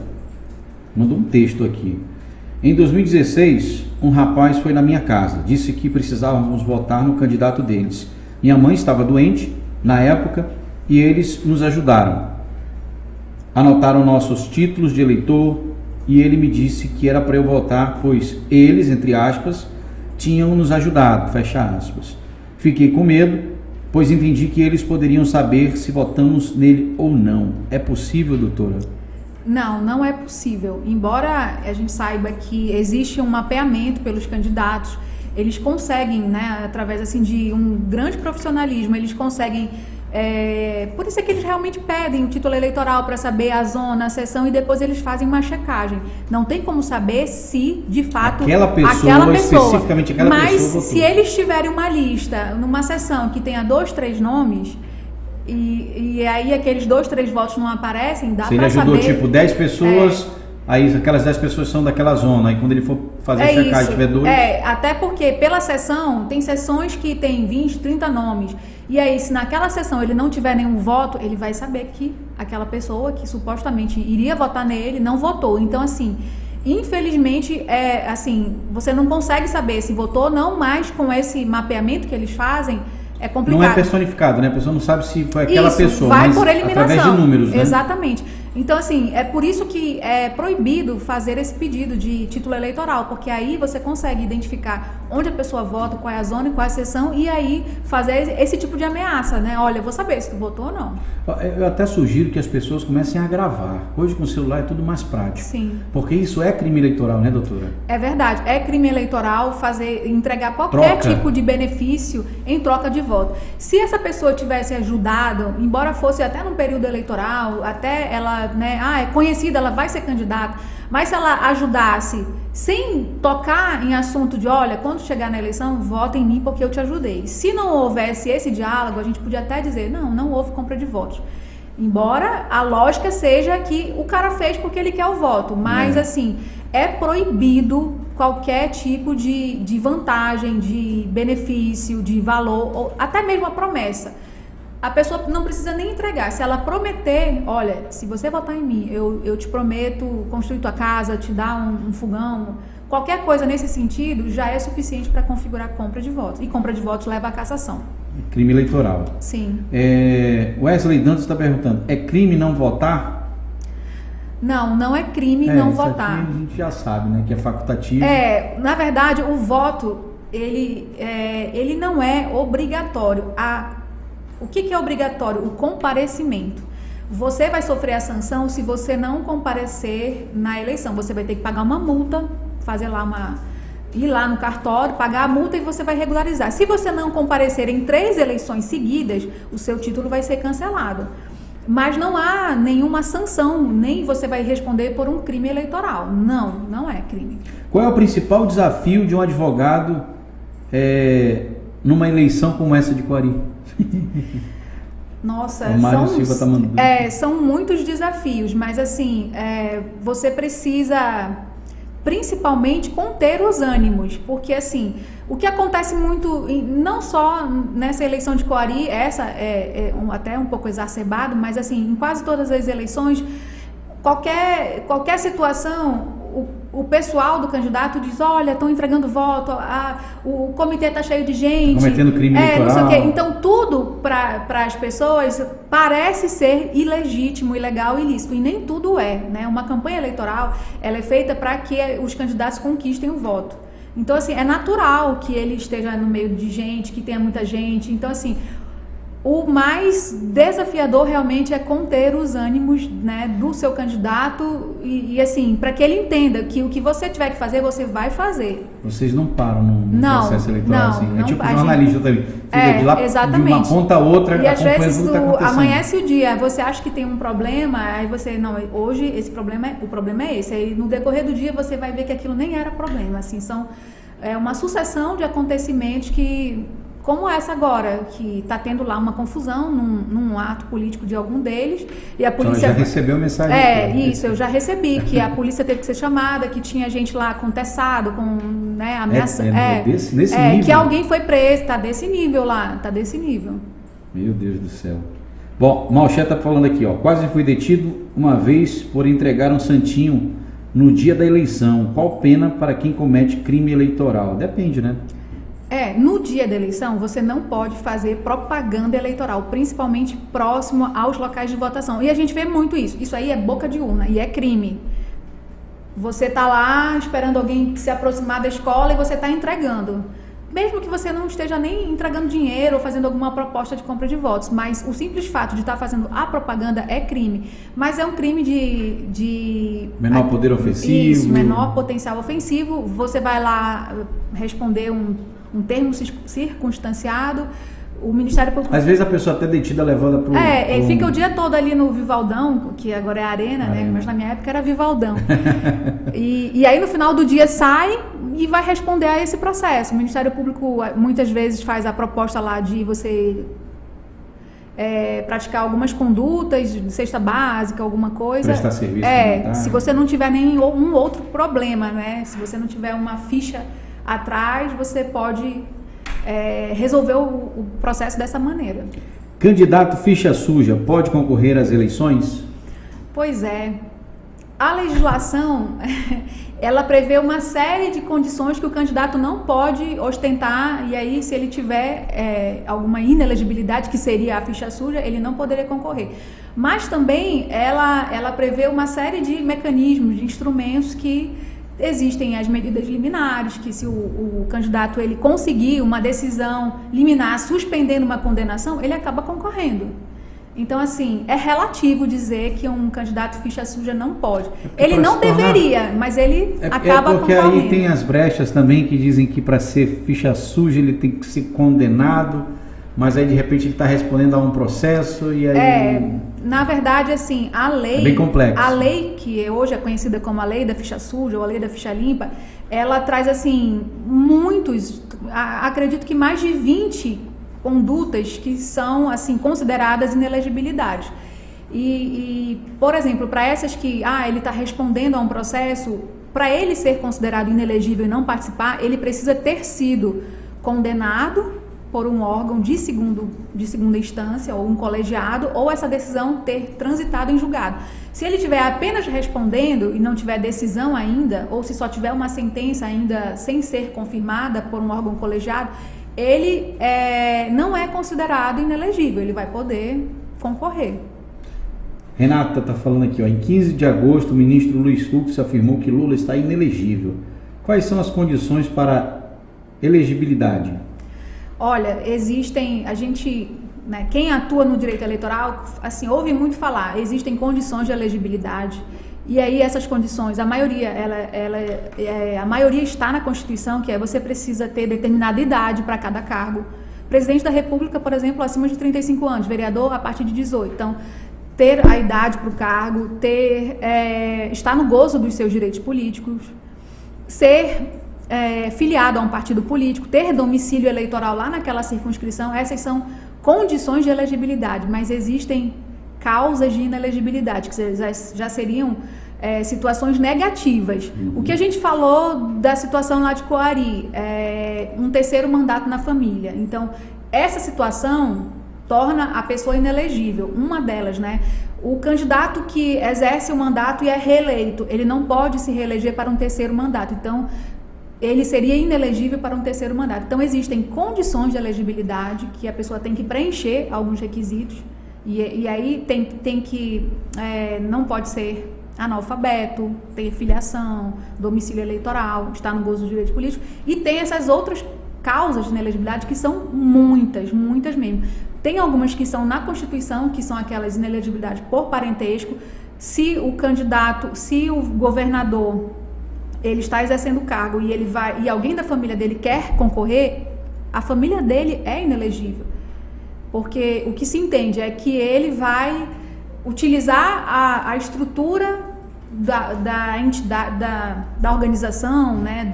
mandou um texto aqui. Em 2016, um rapaz foi na minha casa, disse que precisávamos votar no candidato deles. Minha mãe estava doente na época e eles nos ajudaram. Anotaram nossos títulos de eleitor e ele me disse que era para eu votar, pois eles, entre aspas, tinham nos ajudado, fecha aspas. Fiquei com medo, pois entendi que eles poderiam saber se votamos nele ou não. É possível, doutora? Não é possível. Embora a gente saiba que existe um mapeamento pelos candidatos, eles conseguem, né, através assim de um grande profissionalismo, eles conseguem Por isso é que eles realmente pedem o título eleitoral para saber a zona, a seção, e depois eles fazem uma checagem. Não tem como saber se, de fato, aquela pessoa especificamente aquela mas pessoa votou. Se eles tiverem uma lista, numa seção que tenha 2, 3 nomes, e aí aqueles 2, 3 votos não aparecem, dá para saber. Se ele ajudou tipo 10 pessoas, aí aquelas 10 pessoas são daquela zona, aí quando ele for fazer a checagem tiver 2... até porque pela seção, tem seções que tem 20, 30 nomes, e aí se naquela seção ele não tiver nenhum voto, ele vai saber que aquela pessoa que supostamente iria votar nele não votou. Então, assim, infelizmente, você não consegue saber se votou ou não, mas com esse mapeamento que eles fazem, é complicado. Não é personificado, né? A pessoa não sabe se foi aquela pessoa, vai mas por eliminação, através de números, né? Exatamente. Então, assim, é por isso que é proibido fazer esse pedido de título eleitoral, porque aí você consegue identificar onde a pessoa vota, qual é a zona e qual é a seção, e aí fazer esse tipo de ameaça, né? Olha, eu vou saber se tu votou ou não. Eu até sugiro que as pessoas comecem a gravar. Hoje com o celular é tudo mais prático. Sim. Porque isso é crime eleitoral, né, doutora? É verdade. É crime eleitoral entregar qualquer tipo de benefício em troca de voto. Se essa pessoa tivesse ajudado, embora fosse até num período eleitoral, até ela, né, é conhecida, ela vai ser candidata, mas se ela ajudasse sem tocar em assunto de, olha, quando chegar na eleição, vota em mim porque eu te ajudei. Se não houvesse esse diálogo, a gente podia até dizer, não houve compra de votos. Embora a lógica seja que o cara fez porque ele quer o voto, mas assim, é proibido qualquer tipo de vantagem, de benefício, de valor, ou até mesmo a promessa. A pessoa não precisa nem entregar. Se ela prometer, olha, se você votar em mim, eu te prometo construir tua casa, te dar um fogão, qualquer coisa nesse sentido já é suficiente para configurar compra de votos. E compra de votos leva à cassação. Crime eleitoral. Sim. Wesley Dantas está perguntando, é crime não votar? Não é crime não votar. Aqui a gente já sabe, né, que é facultativo. Na verdade, o voto, ele não é obrigatório. O que é obrigatório? O comparecimento. Você vai sofrer a sanção se você não comparecer na eleição. Você vai ter que pagar uma multa, ir lá no cartório, pagar a multa e você vai regularizar. Se você não comparecer em 3 eleições seguidas, o seu título vai ser cancelado. Mas não há nenhuma sanção, nem você vai responder por um crime eleitoral. Não é crime. Qual é o principal desafio de um advogado numa eleição como essa de Coari? Nossa, são muitos desafios, mas assim, você precisa principalmente conter os ânimos, porque assim, o que acontece muito, não só nessa eleição de Coari, essa até um pouco exacerbado, mas assim, em quase todas as eleições, qualquer situação, o pessoal do candidato diz, olha, estão entregando voto, o comitê está cheio de gente. Cometendo crime eleitoral. Não sei o quê. Então, tudo para as pessoas parece ser ilegítimo, ilegal, ilícito. E nem tudo é, né? Uma campanha eleitoral, ela é feita para que os candidatos conquistem o voto. Então, assim, é natural que ele esteja no meio de gente, que tenha muita gente. Então, assim, o mais desafiador realmente é conter os ânimos, né, do seu candidato e assim, para que ele entenda que o que você tiver que fazer, você vai fazer. Vocês não param no processo eleitoral, assim. É tipo jornalista também. Fica de lá, exatamente. De uma ponta a outra, e às vezes tudo que tá acontecendo. Amanhece o dia, você acha que tem um problema, aí você, hoje o problema é esse. Aí no decorrer do dia você vai ver que aquilo nem era problema, assim, são uma sucessão de acontecimentos que, como essa agora, que está tendo lá uma confusão num ato político de algum deles, e a polícia... já recebeu mensagem? Isso, eu já recebi, que a polícia teve que ser chamada, que tinha gente lá contestado, com, né, ameaça... nesse nível? Que alguém foi preso, tá desse nível lá, tá desse nível. Meu Deus do céu. Bom, Malché tá falando aqui, ó, quase fui detido uma vez por entregar um santinho no dia da eleição. Qual pena para quem comete crime eleitoral? Depende, né? No dia da eleição, você não pode fazer propaganda eleitoral, principalmente próximo aos locais de votação. E a gente vê muito isso. Isso aí é boca de urna e é crime. Você está lá esperando alguém se aproximar da escola e você está entregando. Mesmo que você não esteja nem entregando dinheiro ou fazendo alguma proposta de compra de votos, mas o simples fato de estar fazendo a propaganda é crime. Mas é um crime de menor poder ofensivo. Isso, menor potencial ofensivo. Você vai lá responder um termo circunstanciado, O Ministério Público... Às vezes a pessoa até detida levada para ele fica o dia todo ali no Vivaldão, que agora é Arena, né? Mas na minha época era Vivaldão. e aí no final do dia sai e vai responder a esse processo. O Ministério Público muitas vezes faz a proposta lá de você praticar algumas condutas de cesta básica, alguma coisa. Prestar serviço. Se você não tiver nenhum outro problema, né? Se você não tiver uma ficha atrás, você pode... resolver o processo dessa maneira. Candidato ficha suja pode concorrer às eleições? Pois é. A legislação, ela prevê uma série de condições que o candidato não pode ostentar, e aí se ele tiver alguma inelegibilidade, que seria a ficha suja, ele não poderia concorrer. Mas também ela prevê uma série de mecanismos, de instrumentos que existem as medidas liminares, que se o candidato ele conseguir uma decisão liminar suspendendo uma condenação, ele acaba concorrendo. Então, assim, é relativo dizer que um candidato ficha suja não pode. Ele não deveria, mas ele acaba porque concorrendo. Aí tem as brechas também que dizem que para ser ficha suja ele tem que ser condenado, mas aí de repente ele está respondendo a um processo e aí... Na verdade, assim, a lei... É bem complexo. A lei, que hoje é conhecida como a lei da ficha suja ou a lei da ficha limpa, ela traz, assim, acredito que mais de 20 condutas que são, assim, consideradas inelegibilidades. E por exemplo, para essas que, ele está respondendo a um processo, para ele ser considerado inelegível e não participar, ele precisa ter sido condenado por um órgão de segunda instância, ou um colegiado, ou essa decisão ter transitado em julgado. Se ele estiver apenas respondendo e não tiver decisão ainda, ou se só tiver uma sentença ainda sem ser confirmada por um órgão colegiado, ele não é considerado inelegível, ele vai poder concorrer. Renata está falando aqui, em 15 de agosto, o ministro Luiz Fux afirmou que Lula está inelegível. Quais são as condições para elegibilidade? Olha, quem atua no direito eleitoral, assim, ouve muito falar, existem condições de elegibilidade, e aí essas condições, a maioria está na Constituição, que você precisa ter determinada idade para cada cargo. Presidente da República, por exemplo, acima de 35 anos, vereador a partir de 18. Então, ter a idade para o cargo, estar no gozo dos seus direitos políticos, ser... filiado a um partido político, ter domicílio eleitoral lá naquela circunscrição, essas são condições de elegibilidade, mas existem causas de inelegibilidade, que já seriam situações negativas. O que a gente falou da situação lá de Coari, um terceiro mandato na família. Então, essa situação torna a pessoa inelegível, uma delas, né? O candidato que exerce o mandato e é reeleito, ele não pode se reeleger para um terceiro mandato. Então, ele seria inelegível para um terceiro mandato. Então, existem condições de elegibilidade que a pessoa tem que preencher alguns requisitos, e aí tem que, não pode ser analfabeto, ter filiação, domicílio eleitoral, estar no gozo do direito político, e tem essas outras causas de inelegibilidade que são muitas mesmo. Tem algumas que são na Constituição, que são aquelas inelegibilidades por parentesco. Se o governador ele está exercendo o cargo e alguém da família dele quer concorrer, a família dele é inelegível. Porque o que se entende é que ele vai utilizar a estrutura da entidade, da organização, né,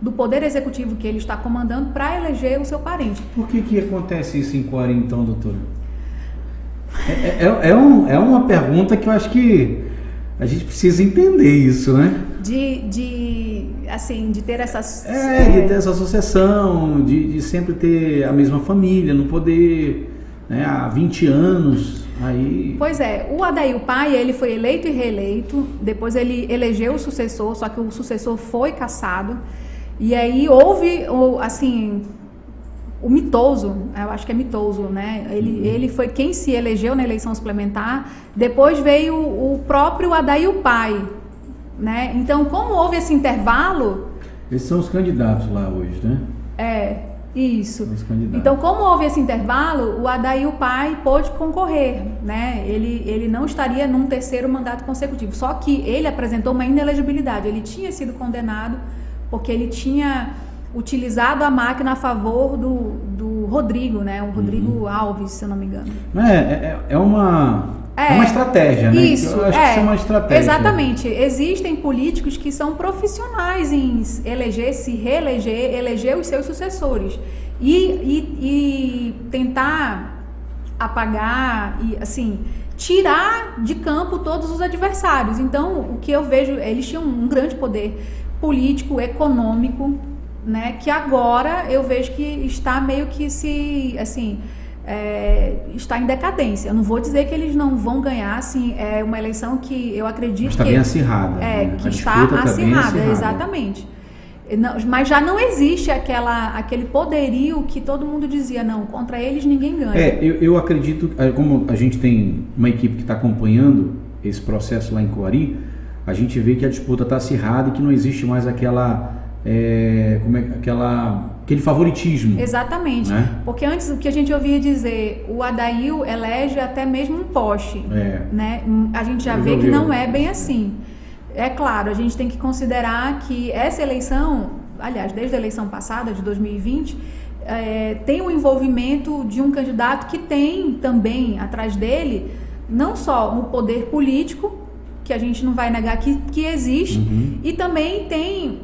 do poder executivo que ele está comandando para eleger o seu parente. Por que acontece isso em Coari, então, doutora? É uma pergunta que eu acho que a gente precisa entender isso, né? De ter essas... de ter essa associação, de sempre ter a mesma família, no poder, né, há 20 anos, aí... Pois é, o Adair Pai, ele foi eleito e reeleito, depois ele elegeu o sucessor, só que o sucessor foi cassado, e aí houve, assim... O mitoso, eu acho que é mitoso, né? Ele foi quem se elegeu na eleição suplementar, depois veio o próprio Adair Pai, né? Então, como houve esse intervalo... Esses são os candidatos lá hoje, né? Isso. Então, como houve esse intervalo, o Adair Pai pôde concorrer, né? Ele não estaria num terceiro mandato consecutivo, só que ele apresentou uma inelegibilidade, ele tinha sido condenado porque ele tinha... utilizado a máquina a favor do do Rodrigo, né? O Rodrigo Alves, se eu não me engano. É uma estratégia, né? Isso, eu acho que isso é uma estratégia. Exatamente. Existem políticos que são profissionais em eleger, se reeleger, eleger os seus sucessores. E tentar apagar e, assim, tirar de campo todos os adversários. Então, o que eu vejo, eles tinham um grande poder político, econômico, né? Que agora eu vejo que está meio que está em decadência. Eu não vou dizer que eles não vão ganhar, assim, é uma eleição que eu acredito está bem acirrada. Que está acirrada, exatamente. Não, mas já não existe aquele poderio que todo mundo dizia, não, contra eles ninguém ganha. Eu acredito, como a gente tem uma equipe que está acompanhando esse processo lá em Coari, a gente vê que a disputa está acirrada e que não existe mais aquele favoritismo. Exatamente, né? Porque antes o que a gente ouvia dizer, o Adail elege até mesmo um poste, né? A gente já vê que não é bem assim. É claro, a gente tem que considerar que essa eleição, aliás, desde a eleição passada, de 2020, tem o envolvimento de um candidato que tem também atrás dele, não só o poder político, que a gente não vai negar que existe, e também tem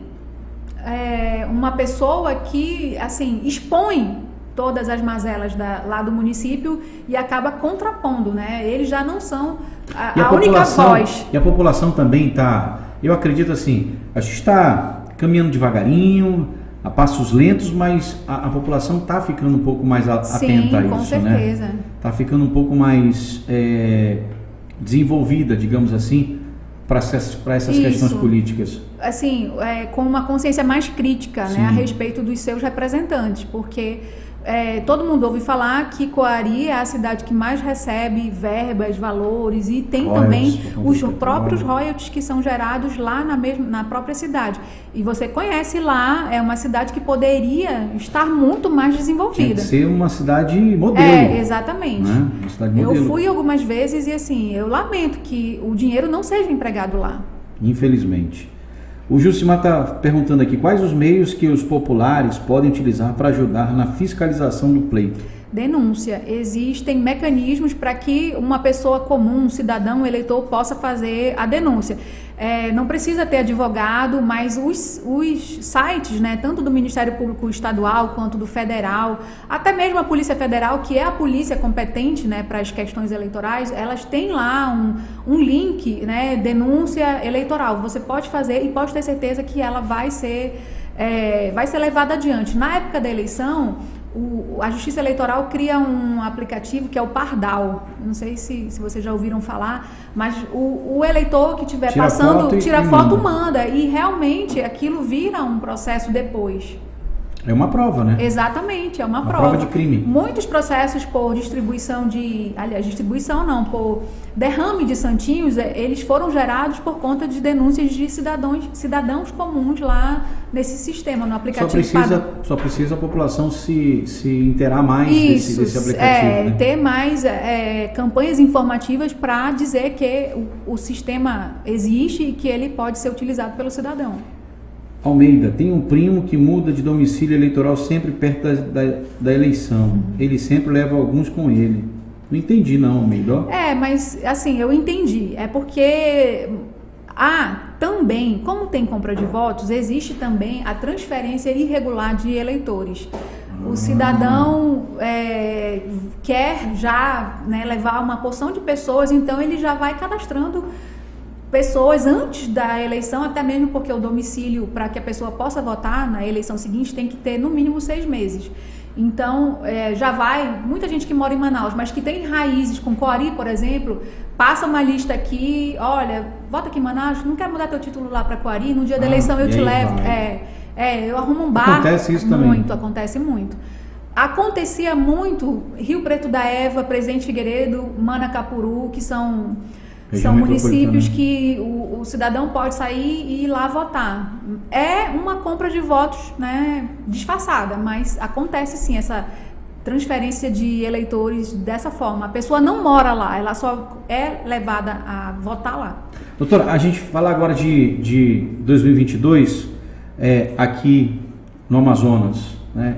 uma pessoa que, assim, expõe todas as mazelas lá do município e acaba contrapondo, né? Eles já não são a única voz. E a população também está, eu acredito assim, a gente está caminhando devagarinho, a passos lentos, mas a população está ficando um pouco mais atenta a isso, com certeza, né? Está ficando um pouco mais desenvolvida, digamos assim, para essas questões políticas. Assim, com uma consciência mais crítica, né, a respeito dos seus representantes, porque todo mundo ouve falar que Coari é a cidade que mais recebe verbas, valores, e tem também os próprios royalties que são gerados lá na própria cidade. E você conhece lá, é uma cidade que poderia estar muito mais desenvolvida. Tem que ser uma cidade modelo. Exatamente. Né? Uma cidade modelo. Eu fui algumas vezes e, assim, eu lamento que o dinheiro não seja empregado lá. Infelizmente. O Jucimar está perguntando aqui, quais os meios que os populares podem utilizar para ajudar na fiscalização do pleito? Denúncia. Existem mecanismos para que uma pessoa comum, um cidadão, um eleitor, possa fazer a denúncia. Não precisa ter advogado, mas os sites, né, tanto do Ministério Público Estadual quanto do Federal, até mesmo a Polícia Federal, que é a polícia competente, né, para as questões eleitorais, elas têm lá um link, né, denúncia eleitoral. Você pode fazer e pode ter certeza que ela vai ser levada adiante. Na época da eleição, a Justiça Eleitoral cria um aplicativo que é o Pardal. Não sei se vocês já ouviram falar, mas o eleitor que estiver passando, tira foto, manda. E realmente aquilo vira um processo depois. É uma prova, né? Exatamente, é uma prova de crime. Muitos processos por por derrame de santinhos, eles foram gerados por conta de denúncias de cidadãos comuns lá nesse sistema, no aplicativo. Só precisa a população se inteirar mais desse aplicativo. Ter mais campanhas informativas para dizer que o sistema existe e que ele pode ser utilizado pelo cidadão. Almeida, tem um primo que muda de domicílio eleitoral sempre perto da eleição. Ele sempre leva alguns com ele. Não entendi não, Almeida. Mas assim, eu entendi. É porque também, como tem compra de votos, existe também a transferência irregular de eleitores. O cidadão quer já, né, levar uma porção de pessoas, então ele já vai cadastrando pessoas antes da eleição, até mesmo porque o domicílio, para que a pessoa possa votar na eleição seguinte, tem que ter no mínimo 6 meses. Então, já vai, muita gente que mora em Manaus, mas que tem raízes com Coari, por exemplo, passa uma lista aqui, olha, vota aqui em Manaus, não quer mudar teu título lá para Coari, no dia da eleição eu te levo. Eu arrumo um bar. Acontece isso também. Acontece muito. Acontecia muito Rio Preto da Eva, Presidente Figueiredo, Manacapuru, que são municípios que o cidadão pode sair e ir lá votar. É uma compra de votos, né, disfarçada, mas acontece sim essa transferência de eleitores dessa forma. A pessoa não mora lá, ela só é levada a votar lá. Doutora, a gente fala agora de 2022, aqui no Amazonas, né,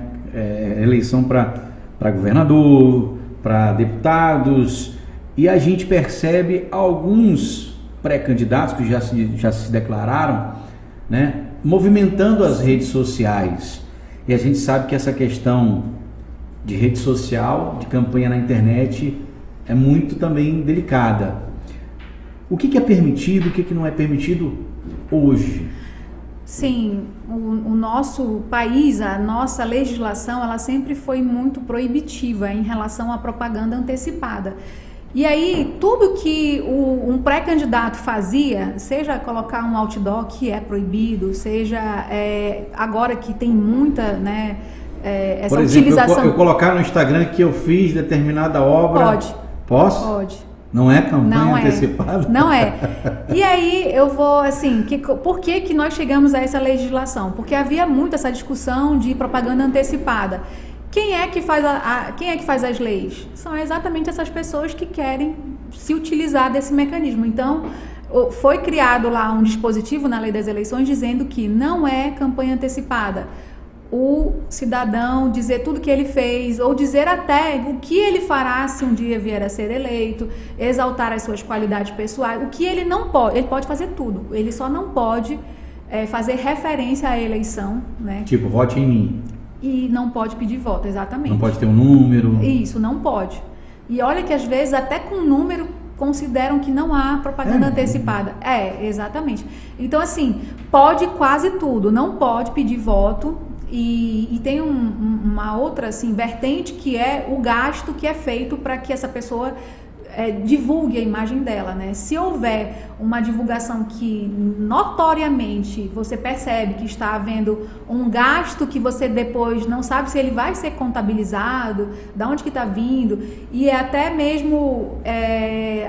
eleição para para governador, para deputados, e a gente percebe alguns pré-candidatos que já se declararam, né, movimentando as redes sociais. E a gente sabe que essa questão de rede social, de campanha na internet, é muito também delicada. O que é permitido, o que não é permitido hoje? Sim, o nosso país, a nossa legislação, ela sempre foi muito proibitiva em relação à propaganda antecipada. E aí, tudo que um pré-candidato fazia, seja colocar um outdoor que é proibido, seja agora que tem muita, né, essa Por exemplo, utilização... eu colocar no Instagram que eu fiz determinada obra... Pode. Posso? Pode. Não é campanha não antecipada? Não é. E aí eu vou, assim, por que nós chegamos a essa legislação? Porque havia muito essa discussão de propaganda antecipada. Quem é que faz as leis? São exatamente essas pessoas que querem se utilizar desse mecanismo. Então, foi criado lá um dispositivo na lei das eleições dizendo que não é campanha antecipada o cidadão dizer tudo que ele fez, ou dizer até o que ele fará se um dia vier a ser eleito, exaltar as suas qualidades pessoais. O que ele não pode, ele pode fazer tudo, ele só não pode fazer referência à eleição, né? Tipo, vote em mim. E não pode pedir voto, exatamente. Não pode ter um número. Isso, não pode. E olha que às vezes até com número consideram que não há propaganda antecipada. Exatamente. Então assim, pode quase tudo, não pode pedir voto. E tem uma outra assim, vertente que é o gasto que é feito para que essa pessoa divulgue a imagem dela, né? Se houver uma divulgação que notoriamente você percebe que está havendo um gasto que você depois não sabe se ele vai ser contabilizado, de onde que está vindo, e até mesmo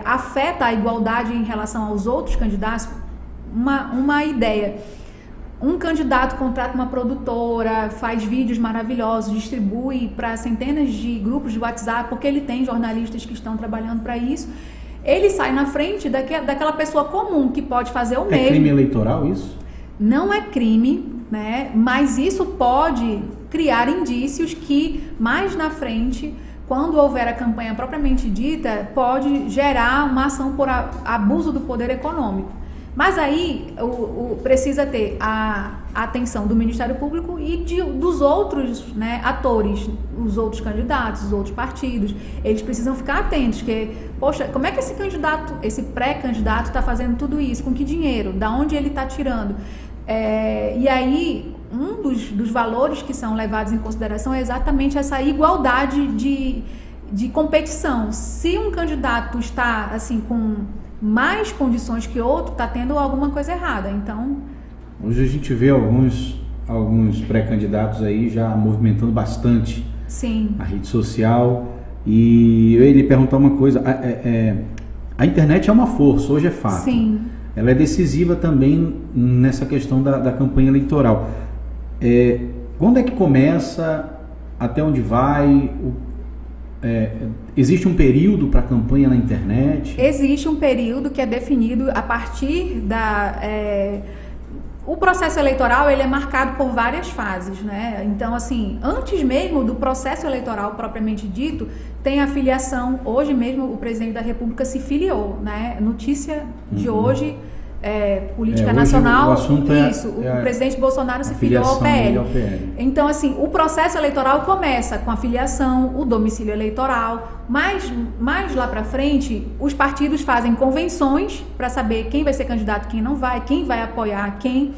afeta a igualdade em relação aos outros candidatos, uma ideia. Um candidato contrata uma produtora, faz vídeos maravilhosos, distribui para centenas de grupos de WhatsApp, porque ele tem jornalistas que estão trabalhando para isso. Ele sai na frente daquela pessoa comum que pode fazer o mesmo. É crime eleitoral isso? Não é crime, né? Mas isso pode criar indícios que mais na frente, quando houver a campanha propriamente dita, pode gerar uma ação por abuso do poder econômico. Mas aí precisa ter a atenção do Ministério Público e dos outros, né, atores, os outros candidatos, os outros partidos. Eles precisam ficar atentos, porque, poxa, como é que esse pré-candidato está fazendo tudo isso? Com que dinheiro? Da onde ele está tirando? E aí, um dos valores que são levados em consideração é exatamente essa igualdade de competição. Se um candidato está, assim, com mais condições que outro, está tendo alguma coisa errada. Então, hoje a gente vê alguns pré-candidatos aí já movimentando bastante sim, a rede social. E eu ia lhe perguntar uma coisa, a internet é uma força, hoje é fato. Sim. Ela é decisiva também nessa questão da campanha eleitoral. Quando é que começa, até onde vai, existe um período para a campanha na internet? Existe um período que é definido a partir o processo eleitoral, ele é marcado por várias fases, né? Então, assim, antes mesmo do processo eleitoral propriamente dito, tem a filiação. Hoje mesmo o presidente da República se filiou, né? Notícia de hoje, política hoje nacional, o assunto o presidente Bolsonaro se filiou ao PL. Então, assim, o processo eleitoral começa com a filiação, o domicílio eleitoral, mas mais lá para frente, os partidos fazem convenções para saber quem vai ser candidato, quem não vai, quem vai apoiar quem,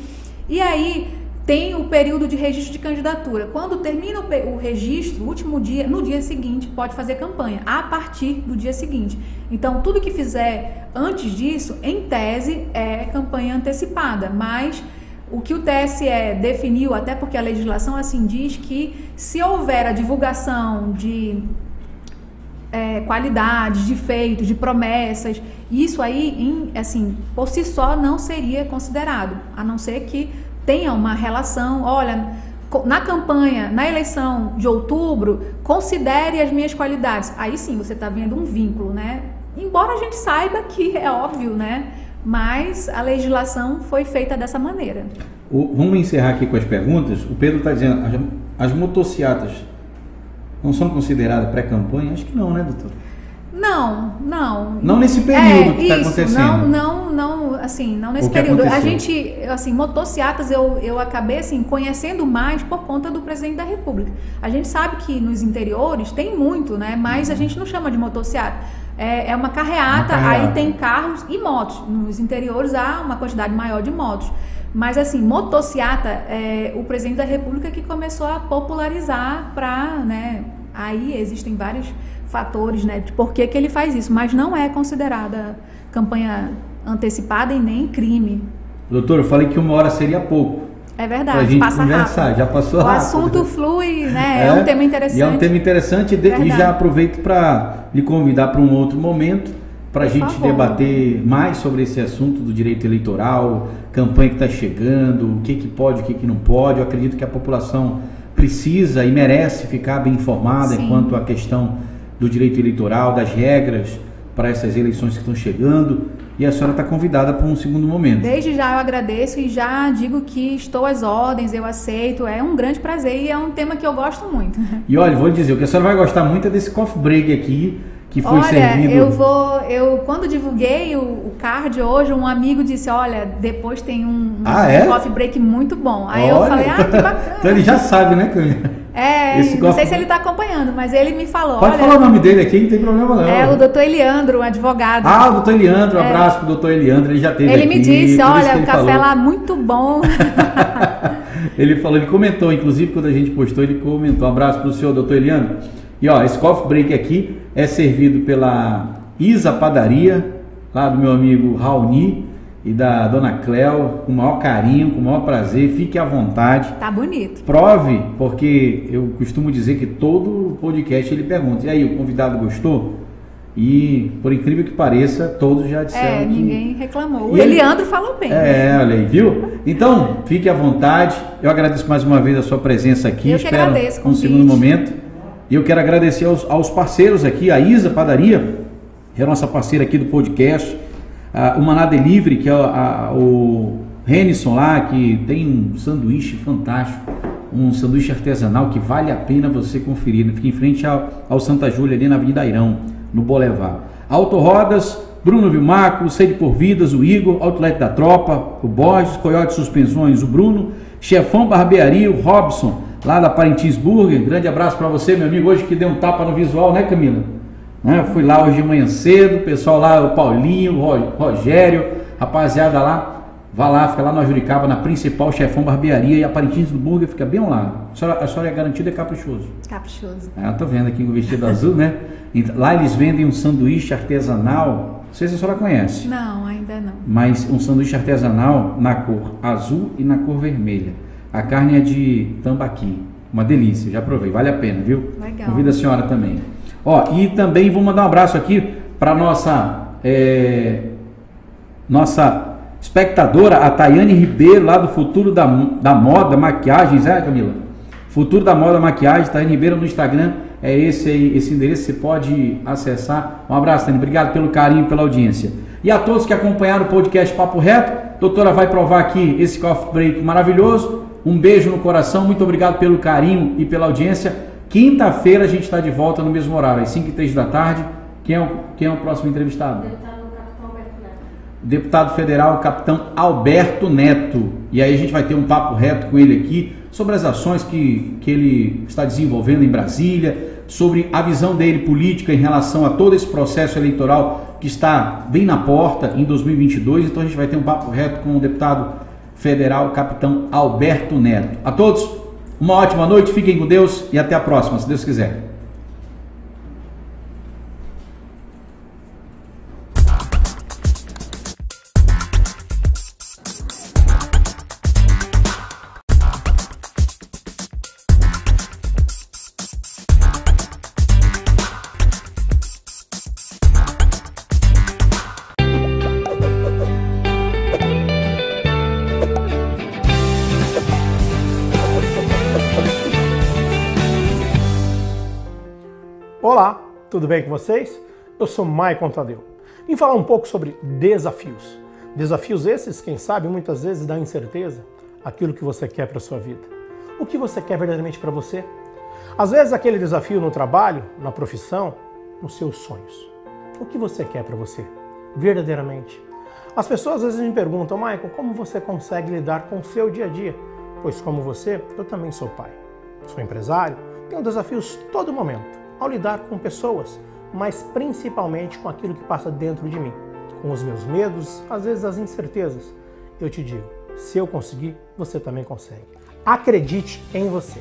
e aí tem o período de registro de candidatura. Quando termina o registro, o último dia, no dia seguinte, pode fazer campanha, a partir do dia seguinte. Então, tudo que fizer antes disso, em tese, é campanha antecipada, mas o que o TSE definiu, até porque a legislação assim diz que se houver a divulgação de qualidades, de feitos, de promessas, isso aí, assim, por si só não seria considerado, a não ser que tenha uma relação. Olha, na campanha, na eleição de outubro, considere as minhas qualidades. Aí sim, você está vendo um vínculo, né? Embora a gente saiba que é óbvio, né? Mas a legislação foi feita dessa maneira. Vamos encerrar aqui com as perguntas. O Pedro está dizendo, as motocicletas não são consideradas pré-campanha? Acho que não, né, doutor? Não. Não nesse período que está acontecendo. Não, assim, não nesse período. A gente, assim, motociatas eu acabei, assim, conhecendo mais por conta do presidente da República. A gente sabe que nos interiores tem muito, né? Mas a gente não chama de motociata. É uma carreata, aí tem carros e motos. Nos interiores há uma quantidade maior de motos. Mas, assim, motociata é o presidente da República que começou a popularizar para, né? Aí existem vários fatores, né, de por que ele faz isso, mas não é considerada campanha antecipada e nem crime. Doutor, eu falei que 1 hora seria pouco. É verdade, pra gente passa conversar, rápido. já passou rápido. O assunto flui, né, é um tema interessante. E é um tema interessante e já aproveito para lhe convidar para um outro momento, para a gente debater mais sobre esse assunto do direito eleitoral, campanha que está chegando, o que pode, o que não pode. Eu acredito que a população precisa e merece ficar bem informada quanto à questão do direito eleitoral, das regras para essas eleições que estão chegando, e a senhora está convidada para um segundo momento. Desde já eu agradeço e já digo que estou às ordens, eu aceito, é um grande prazer e é um tema que eu gosto muito. E olha, vou lhe dizer, o que a senhora vai gostar muito é desse coffee break aqui, que foi servido... eu quando divulguei o card hoje, um amigo disse, olha, depois tem um coffee break muito bom. Aí eu falei, que bacana. Então ele já sabe, né, Camila? Não sei se ele está acompanhando, mas ele me falou. Pode falar o nome dele aqui, não tem problema não. É o doutor Eliandro, um advogado. O doutor Eliandro, um abraço pro doutor Eliandro, ele já teve aqui. Ele me disse, olha, o café lá muito bom. Ele comentou, inclusive quando a gente postou, ele comentou, um abraço pro senhor, doutor Eliandro. E esse coffee break aqui é servido pela Isa Padaria, lá do meu amigo Raoni e da dona Cléo, com o maior carinho, com o maior prazer, fique à vontade. Tá bonito. Prove, porque eu costumo dizer que todo podcast ele pergunta, e aí, o convidado gostou? E, por incrível que pareça, todos já disseram que... ninguém reclamou. O Eliandro falou bem. Olha aí, viu? Então, fique à vontade. Eu agradeço mais uma vez a sua presença aqui. Eu que agradeço um segundo momento. E eu quero agradecer aos parceiros aqui, a Isa Padaria, que é a nossa parceira aqui do podcast, o Maná Delivery, que é o Renison lá, que tem um sanduíche fantástico, um sanduíche artesanal que vale a pena você conferir. Fica em frente ao Santa Júlia, ali na Avenida Airão, no Boulevard. Auto Rodas, Bruno Vilmaco, Sede por Vidas, o Igor, Outlet da Tropa, o Borges, Coyote Suspensões, o Bruno, Chefão Barbearia, o Robson, lá da Parintins Burger. Grande abraço para você, meu amigo, hoje que deu um tapa no visual, né, Camila? Fui lá hoje de manhã cedo, o pessoal lá, o Paulinho, o Rogério, rapaziada lá, vá lá, fica lá na Juricaba, na principal Chefão Barbearia, e a Parintins do Burger fica bem ao lado. A senhora é garantida, é caprichoso. Caprichoso. Tô vendo aqui o vestido azul, né? Lá eles vendem um sanduíche artesanal, não sei se a senhora conhece. Não, ainda não. Mas um sanduíche artesanal na cor azul e na cor vermelha. A carne é de tambaqui, uma delícia, já provei, vale a pena, viu? Legal. Convido a senhora também. E também vou mandar um abraço aqui para nossa espectadora, a Tayane Ribeiro, lá do Futuro da Moda Maquiagens, Camila? Futuro da Moda Maquiagem, Tayane Ribeiro no Instagram, é esse endereço, você pode acessar. Um abraço, Tayane, obrigado pelo carinho, pela audiência. E a todos que acompanharam o podcast Papo Reto, a doutora vai provar aqui esse coffee break maravilhoso. Um beijo no coração, muito obrigado pelo carinho e pela audiência. Quinta-feira a gente está de volta no mesmo horário, às 5h03 da tarde. Quem é o próximo entrevistado? Deputado Federal, Capitão Alberto Neto. E aí a gente vai ter um papo reto com ele aqui sobre as ações que ele está desenvolvendo em Brasília, sobre a visão dele política em relação a todo esse processo eleitoral que está bem na porta em 2022. Então a gente vai ter um papo reto com o deputado federal, Capitão Alberto Neto. A todos, uma ótima noite, fiquem com Deus e até a próxima, se Deus quiser. Olá, tudo bem com vocês? Eu sou Maicon Tadeu. Vim falar um pouco sobre desafios. Desafios esses, quem sabe, muitas vezes dá incerteza aquilo que você quer para a sua vida. O que você quer verdadeiramente para você? Às vezes aquele desafio no trabalho, na profissão, nos seus sonhos. O que você quer para você, verdadeiramente? As pessoas às vezes me perguntam, Michael, como você consegue lidar com o seu dia a dia? Pois como você, eu também sou pai. Sou empresário, tenho desafios todo momento, ao lidar com pessoas, mas principalmente com aquilo que passa dentro de mim, com os meus medos, às vezes as incertezas. Eu te digo, se eu conseguir, você também consegue. Acredite em você.